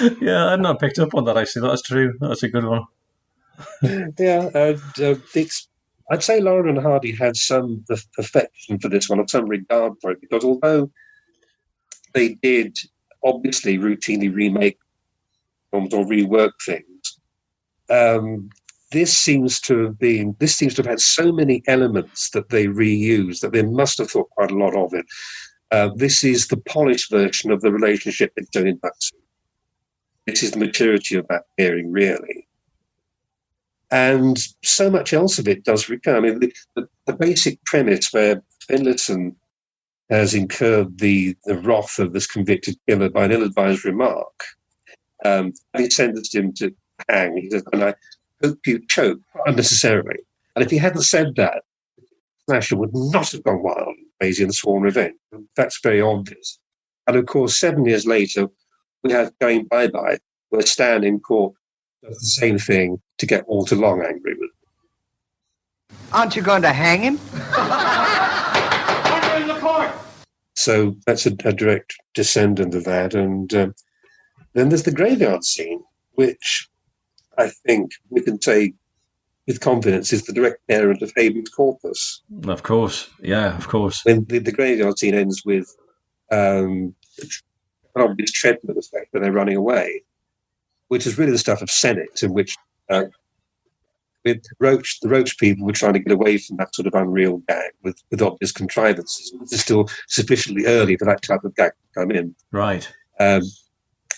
meat. Yeah, I'd not picked up on that. Actually, that's true. That's a good one. Yeah, and I'd say Laurel and Hardy had some affection for this one, or some regard for it, because although they did obviously routinely remake films or rework things, this seems to have had so many elements that they reused that they must have thought quite a lot of it. This is the polished version of the relationship they've done in that scene. This is the maturity of that pairing, really. And so much else of it does recur. I mean, the basic premise where Finlayson has incurred the wrath of this convicted killer by an ill-advised remark. He sentenced him to hang. He said, and I hope you choke unnecessarily. And if he hadn't said that, Slasher would not have gone wild and crazy and sworn revenge. That's very obvious. And of course, 7 years later, we have Going Bye-Bye, where Stan in court does the same thing to get Walter Long angry with him. Aren't you going to hang him? Order in the court! So that's a direct descendant of that. And then there's the graveyard scene, which I think we can say with confidence is the direct parent of habeas corpus. Of course. Yeah, of course. When the graveyard scene ends with an obvious treadmill effect when they're running away, which is really the stuff of Sennett, in which with the Roach people were trying to get away from that sort of unreal gag with obvious contrivances. It's still sufficiently early for that type of gag to come in. Right.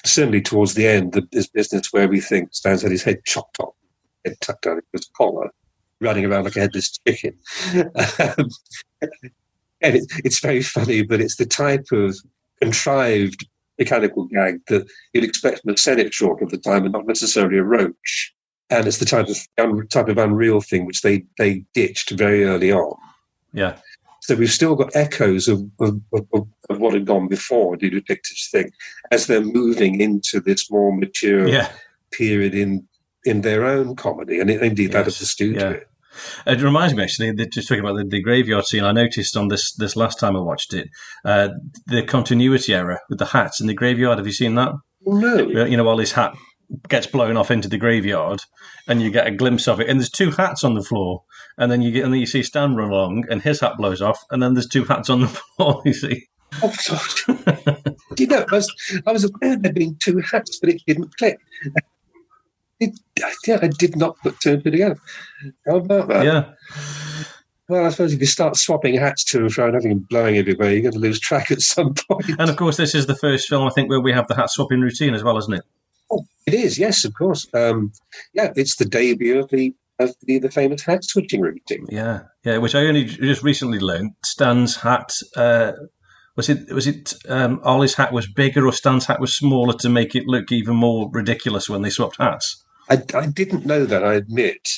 Certainly towards the end, this business where we think Stan's had his head chopped off, head tucked down into his collar, running around like a headless chicken. And it's very funny, but it's the type of contrived mechanical gag that you'd expect from a Sennett short of the time and not necessarily a Roach. And it's the type of unreal thing which they ditched very early on. Yeah. So we've still got echoes of what had gone before the detectives thing as they're moving into this more mature period in their own comedy, and indeed that of the studio. Yeah. It reminds me, actually, just talking about the graveyard scene, I noticed on this last time I watched it, the continuity error with the hats in the graveyard. Have you seen that? No. You know, while his hat gets blown off into the graveyard, and you get a glimpse of it, and there's 2 hats on the floor, and then you see Stan run along, and his hat blows off, and then there's 2 hats on the floor. You see. Oh, God. You know, I was aware there being 2 hats, but it didn't click. I did not put 2 and 2 together. How about that? Yeah. Well, I suppose if you start swapping hats to and fro and having them blowing everywhere, you're going to lose track at some point. And of course, this is the first film, I think, where we have the hat swapping routine as well, isn't it? Oh, it is, yes, of course. It's the debut of the famous hat switching routine. Yeah, which I only just recently learned. Stan's hat, was it Ollie's hat was bigger or Stan's hat was smaller to make it look even more ridiculous when they swapped hats? I didn't know that, I admit.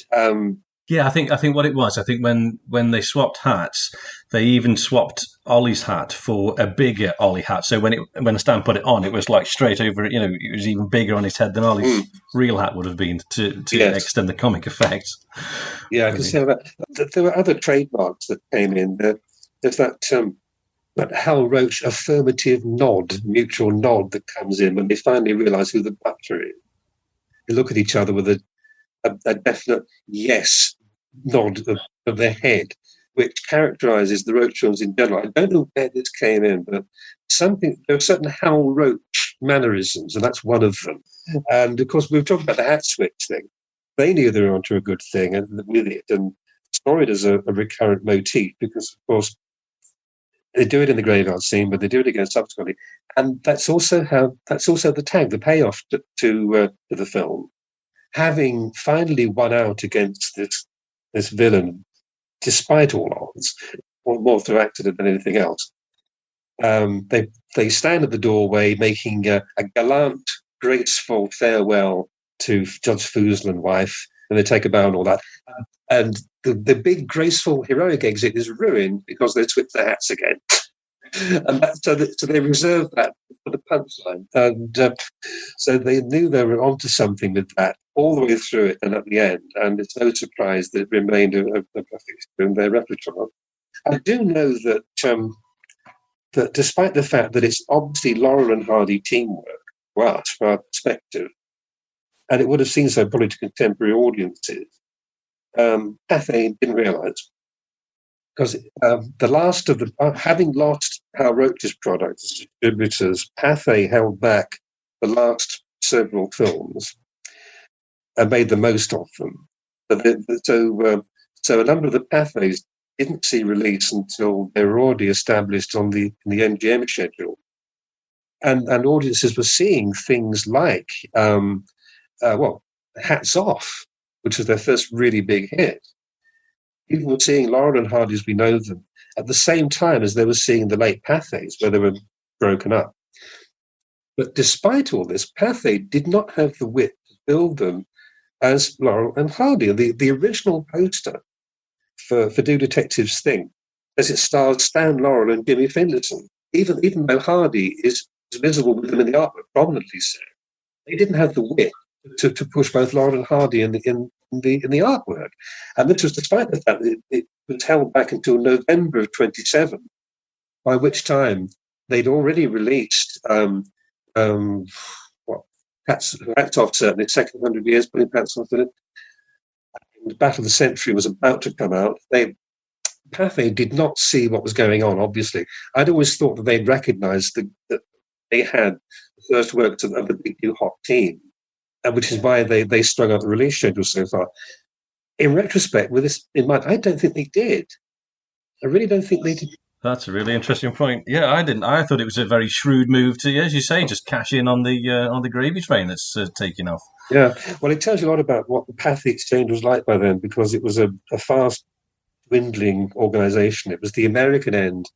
Yeah, I think what it was. I think when they swapped hats, they even swapped Ollie's hat for a bigger Ollie hat. So when Stan put it on, it was like straight over. You know, it was even bigger on his head than Ollie's real hat would have been to extend the comic effect. Yeah, I can see that. There were other trademarks that came in. There's that Hal Roach affirmative nod, mutual nod that comes in when they finally realise who the butler is. They look at each other with a definite yes nod of their head, which characterises the Roach films in general. I don't know where this came in, but there are certain Hal Roach mannerisms, and that's one of them. And of course, we've talked about the hat switch thing. They knew they were onto a good thing and with it, and saw it as a recurrent motif because, of course, they do it in the graveyard scene, but they do it again subsequently, and that's also the tag, the payoff to the film. Having finally won out against this villain, despite all odds, more through accident than anything else, they stand at the doorway making a gallant, graceful farewell to Judge Foozle and wife, and they take a bow and all that. And the big, graceful, heroic exit is ruined because they switch their hats again. And so they reserved that for the punchline. And so they knew they were onto something with that all the way through it and at the end. And it's no surprise that it remained a fixture in their repertoire. I do know that despite the fact that it's obviously Laurel and Hardy teamwork, well, from our perspective, and it would have seemed so probably to contemporary audiences, Pathé didn't realise. Because the last of having lost Hal Roach's products as distributors, Pathé held back the last several films and made the most of them. So a number of the Pathés didn't see release until they were already established in the MGM schedule, and audiences were seeing things like Hats Off, which was their first really big hit. people were seeing Laurel and Hardy as we know them at the same time as they were seeing the late Pathays, where they were broken up. But despite all this, Pathé did not have the wit to build them as Laurel and Hardy. The original poster for Do Detectives Think, as it stars Stan Laurel and Jimmy Finlayson, even though Hardy is visible with them in the artwork, prominently so, they didn't have the wit to push both Laurel and Hardy in the artwork. And this was despite the fact that it was held back until November of 27, by which time they'd already released Hats Off, certainly, Second 100 Years, putting Hats Off in it. The Battle of the Century was about to come out. Pathé did not see what was going on, obviously. I'd always thought that they'd recognised that they had the first works of the Big New Hot team, and which is why they strung out the release schedule so far. In retrospect, with this in mind, I don't think they did. I really don't think they did. That's a really interesting point. Yeah, I didn't. I thought it was a very shrewd move to, as you say, just cash in on the gravy train that's taking off. Yeah, well, it tells you a lot about what the Pathé Exchange was like by then, because it was a fast dwindling organisation. It was the American end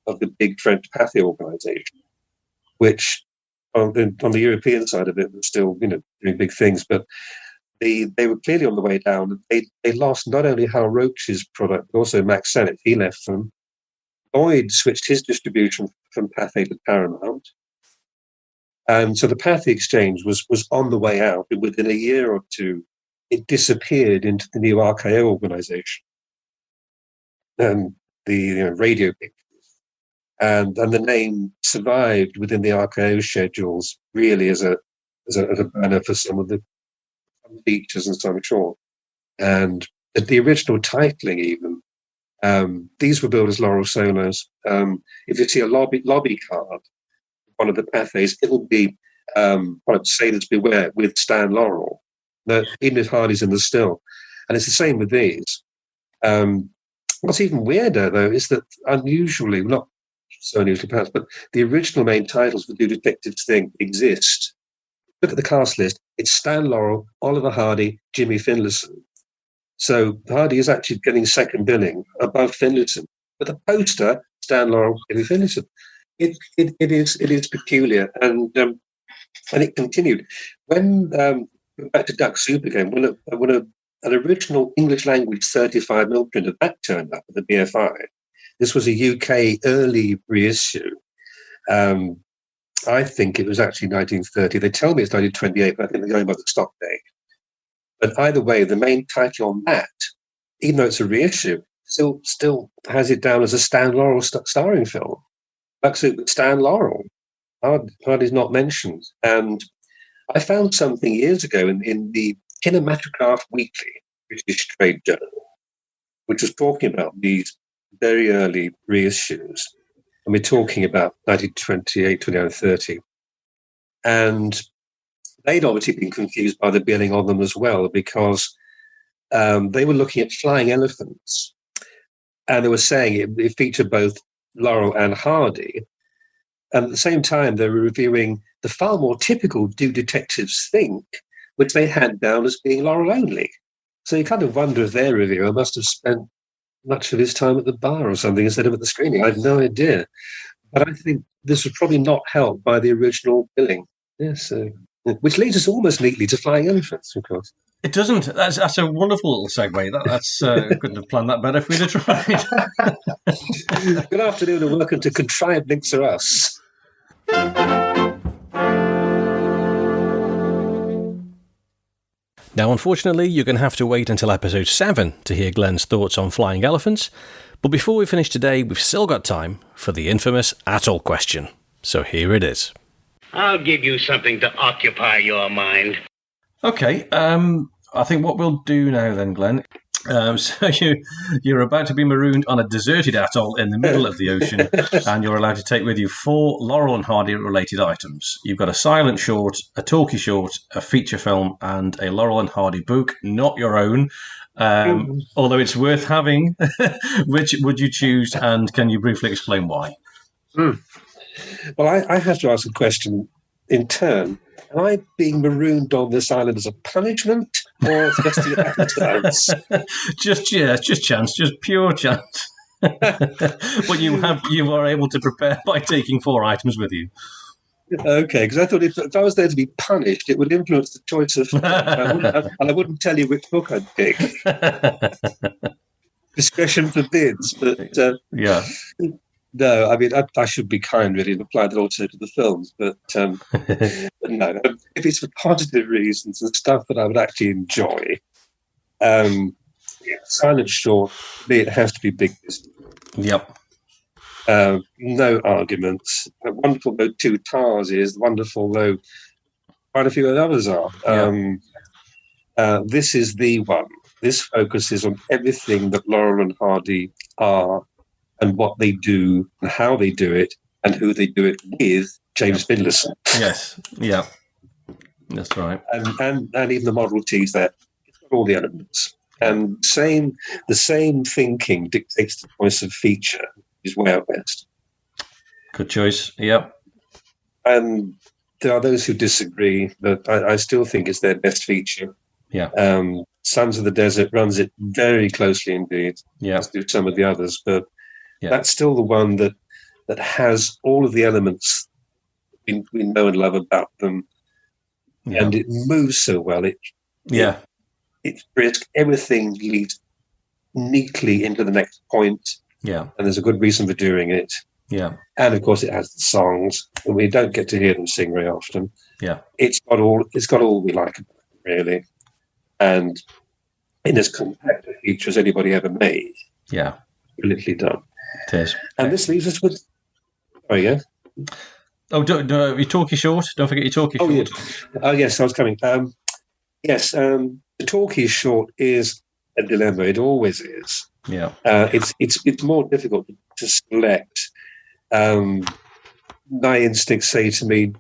of the big French Pathé organisation, which on the European side of it was still, doing big things, but they were clearly on the way down. They lost not only Hal Roach's product, but also Max Sennett. He left them. Lloyd switched his distribution from Pathé to Paramount. And so the Pathé Exchange was on the way out. And within a year or two, it disappeared into the new RKO organisation and the radio pictures. And the name survived within the RKO schedules really as a banner for some of the features and some short. And the original titling even, these were billed as Laurel Solos. If you see a lobby card, one of the Pathés, it'll be Sailors Beware with Stan Laurel. Even if Hardy's in the still. And it's the same with these. What's even weirder, though, is that unusually, not so unusually perhaps, but the original main titles for Do Detectives Think exist. Look at the cast list. It's Stan Laurel, Oliver Hardy, Jimmy Finlayson. So Hardy is actually getting second billing above Finlayson. But the poster, Stan Laurel, Jimmy Finlayson. It is peculiar, and it continued. When back to Duck Soup again, when an original English language certified milk print of that turned up at the BFI, this was a UK early reissue. I think it was actually 1930. They tell me it's 1928, but I think they're going by the stock date. But either way, the main title on that, even though it's a reissue, still has it down as a Stan Laurel starring film. Duck Soup with Stan Laurel. Hardy's not mentioned. And I found something years ago in the Kinematograph Weekly, British trade journal, which was talking about these very early reissues. And we're talking about 1928, 29, 30. And they'd obviously been confused by the billing on them as well, because they were looking at Flying Elephants. And they were saying it featured both Laurel and Hardy. And at the same time, they were reviewing the far more typical Do Detectives Think, which they had down as being Laurel only. So you kind of wonder if their reviewer must have spent much of his time at the bar or something instead of at the screening. I have no idea. But I think this was probably not helped by the original billing. Yes, which leads us almost neatly to Flying Elephants, of course. It doesn't. That's a wonderful little segue. That's couldn't have planned that better if we'd have tried. Good afternoon and welcome to Contrived Links Are Us. Now, unfortunately, you're going to have to wait until episode 7 to hear Glenn's thoughts on Flying Elephants. But before we finish today, we've still got time for the infamous Atoll question. So here it is. I'll give you something to occupy your mind. Okay, I think what we'll do now then, Glenn, so you're about to be marooned on a deserted atoll in the middle of the ocean, and you're allowed to take with you 4 Laurel and Hardy related items. You've got a silent short, a talkie short, a feature film, and a Laurel and Hardy book, not your own, although it's worth having. Which would you choose, and can you briefly explain why? Well, I have to ask a question in turn. Am I being marooned on this island as a punishment or just chance? Just chance, just pure chance. But you are able to prepare by taking 4 items with you. Okay, because I thought if I was there to be punished, it would influence the choice of. And I wouldn't tell you which book I'd pick. Discretion forbids, but yeah. No, I mean I should be kind really and apply that also to the films, but no. If it's for positive reasons and stuff that I would actually enjoy, Silent Shore, it has to be big business. Yep. No arguments. Wonderful though Two Tars is, wonderful though quite a few others are. This is the one. This focuses on everything that Laurel and Hardy are and what they do and how they do it and who they do it with, James Finlayson. Yes, yeah. That's right. And even the Model T's there. It's got all the elements. And the same thinking dictates the choice of feature is Way Out West. Good choice, yep. And there are those who disagree, but I still think it's their best feature. Yeah. Sons of the Desert runs it very closely indeed. Yeah. As do some of the others, but that's still the one that has all of the elements we know and love about them. Yeah. And it moves so well. It's brisk. Everything leads neatly into the next point. Yeah. And there's a good reason for doing it. Yeah. And of course it has the songs, and we don't get to hear them sing very often. Yeah. It's got all we like about it, really. And in as compact a feature as anybody ever made. Yeah. Brilliantly done. It is. And this leaves us with you your talkie short. Don't forget your talkie short. Yeah. Oh yes, I was coming. Yes, the talkie short is a dilemma. It always is. Yeah. It's more difficult to select. My instincts say to me,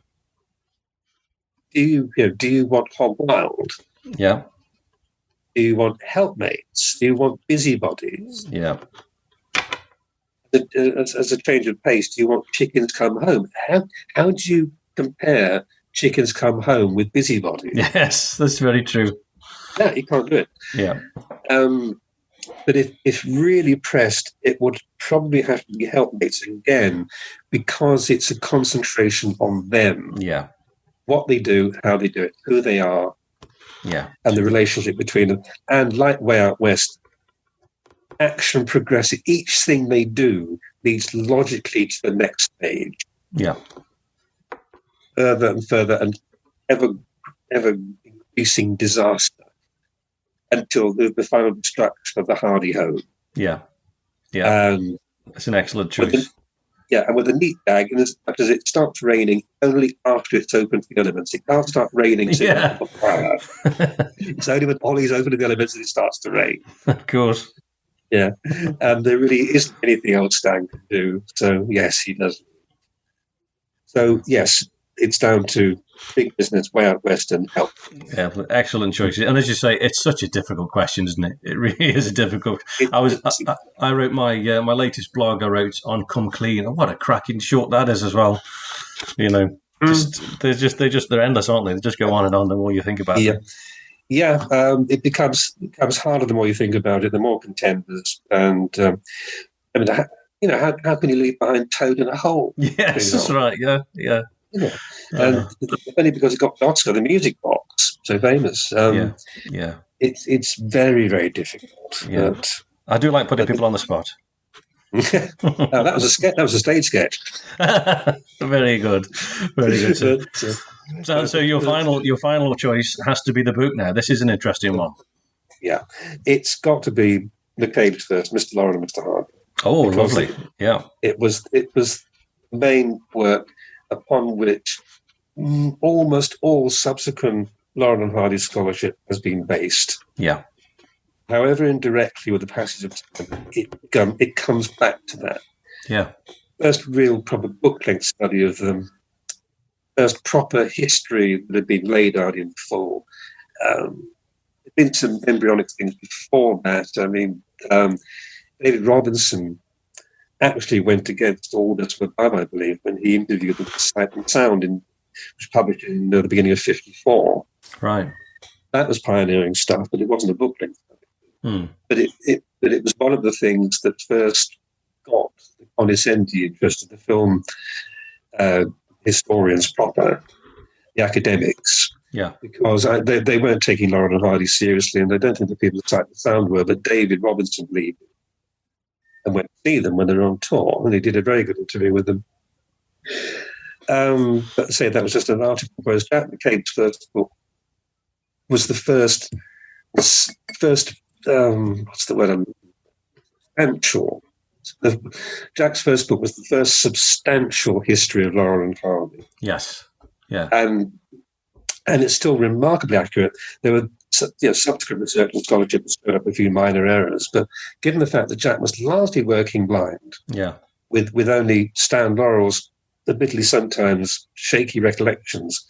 do you want Hog Wild? Yeah. Do you want helpmates? Do you want busybodies? Yeah. As a change of pace, do you want Chickens Come Home? How do you compare Chickens Come Home with busybodies? Yes, that's very true. Yeah, you can't do it. Yeah. But if really pressed, it would probably have to be helpmates again, because it's a concentration on them. Yeah. What they do, how they do it, who they are. Yeah. And the relationship between them. And like Way Out West, action progressive. Each thing they do leads logically to the next stage. Yeah. Further and further and ever increasing disaster until the final destruction of the Hardy home. Yeah. Yeah. That's an excellent choice. And with a neat gag, because it starts raining only after it's open to the elements. It can't start raining. It's only when Ollie's open to the elements that it starts to rain. Of course. Yeah. And there really isn't anything else Stan can do. So, yes, he does. So, yes, it's down to big business, Way Out West, and help. Yeah, excellent choices. And as you say, it's such a difficult question, isn't it? It really is a difficult. I wrote my latest blog. I wrote on Come Clean. And what a cracking short that is as well. They're endless, aren't they? They just go on and on the more you think about it. Yeah, it becomes harder the more you think about it. The more contenders, and how can you leave behind Toad in a hole? Yes, that's right. Yeah. And only because it got the Oscar, the music box, so famous. It's very, very difficult. Yeah. I do like putting people on the spot. That was a sketch. That was a stage sketch. Very good, very good. So your final choice has to be the book. Now, this is an interesting one. Yeah, it's got to be McCabe's first, Mr. Laurel and Mr. Hardy. Oh, lovely. Yeah, it was the main work upon which almost all subsequent Laurel and Hardy scholarship has been based. Yeah. However, indirectly with the passage of time, it comes back to that. Yeah. First real proper book-length study of them. First proper history that had been laid out in full. There'd been some embryonic things before that. I mean, David Robinson actually went against all this above, I believe, when he interviewed them for Sight and Sound, which was published in the beginning of '54. Right. That was pioneering stuff, but it wasn't a book length. But it was one of the things that first got the condescending interest of the film historians proper, the academics. Yeah. Because they weren't taking Laurel Hardy seriously, and I don't think the people that typed the sound were, but David Robinson believed it and went to see them when they were on tour, and he did a very good interview with them. But say that was just an article, whereas Jack McCabe's first book was the first what's the word? Substantial. Jack's first book was the first substantial history of Laurel and Hardy. Yes. Yeah. And it's still remarkably accurate. There were subsequent research and scholarship has showed up a few minor errors, but given the fact that Jack was largely working blind, with only Stan Laurel's admittedly sometimes shaky recollections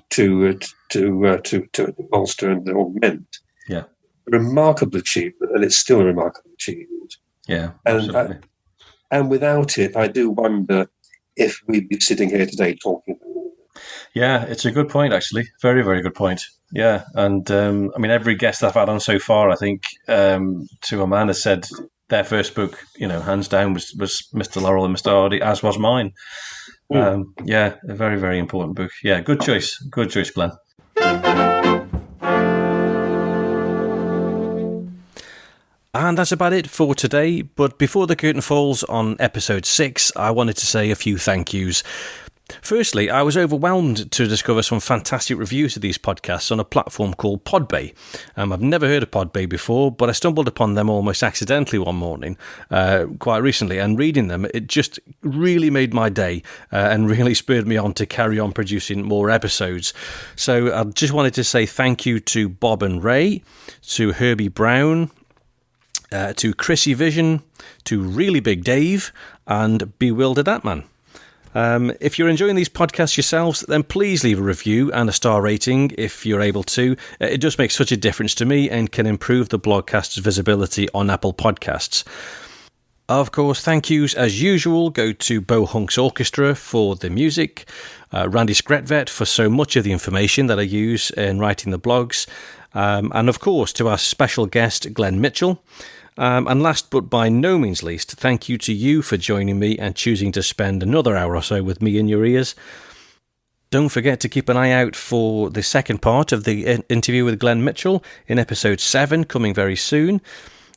to bolster and augment. Yeah. Remarkable achievement, and it's still a remarkable achievement. Yeah, absolutely. And without it, I do wonder if we'd be sitting here today talking about it. Yeah, it's a good point, actually. Very, very good point. Yeah, and I mean, every guest I've had on so far, I think, to a man, has said their first book, hands down, was Mr. Laurel and Mr. Hardy, as was mine. Yeah, a very, very important book. Yeah, good choice. Good choice, Glenn. And that's about it for today. But before the curtain falls on episode 6, I wanted to say a few thank yous. Firstly, I was overwhelmed to discover some fantastic reviews of these podcasts on a platform called Podbay. I've never heard of Podbay before, but I stumbled upon them almost accidentally one morning, quite recently, and reading them, it just really made my day and really spurred me on to carry on producing more episodes. So I just wanted to say thank you to Bob and Ray, to Herbie Brown, to Chrissy Vision, to Really Big Dave, and Bewildered Atman. If you're enjoying these podcasts yourselves, then please leave a review and a star rating if you're able to. It does make such a difference to me and can improve the blogcast's visibility on Apple Podcasts. Of course, thank yous as usual go to Bo Hunk's Orchestra for the music, Randy Skretvet for so much of the information that I use in writing the blogs, and of course to our special guest Glenn Mitchell. And last but by no means least, thank you to you for joining me and choosing to spend another hour or so with me in your ears. Don't forget to keep an eye out for the second part of the interview with Glenn Mitchell in episode 7, coming very soon.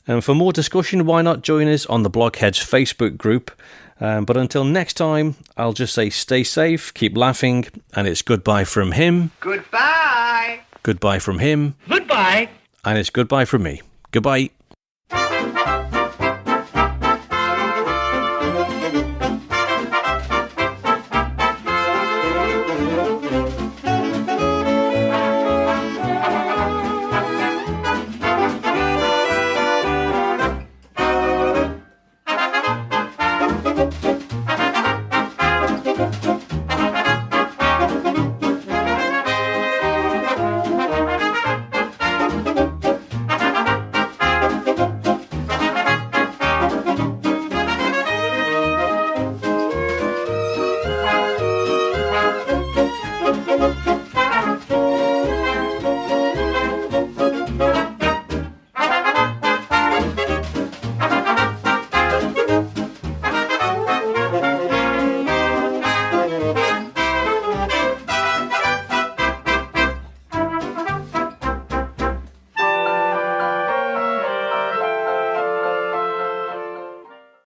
And for more discussion, why not join us on the Blockheads Facebook group? But until next time, I'll just say stay safe, keep laughing, and it's goodbye from him. Goodbye. Goodbye from him. Goodbye. And it's goodbye from me. Goodbye.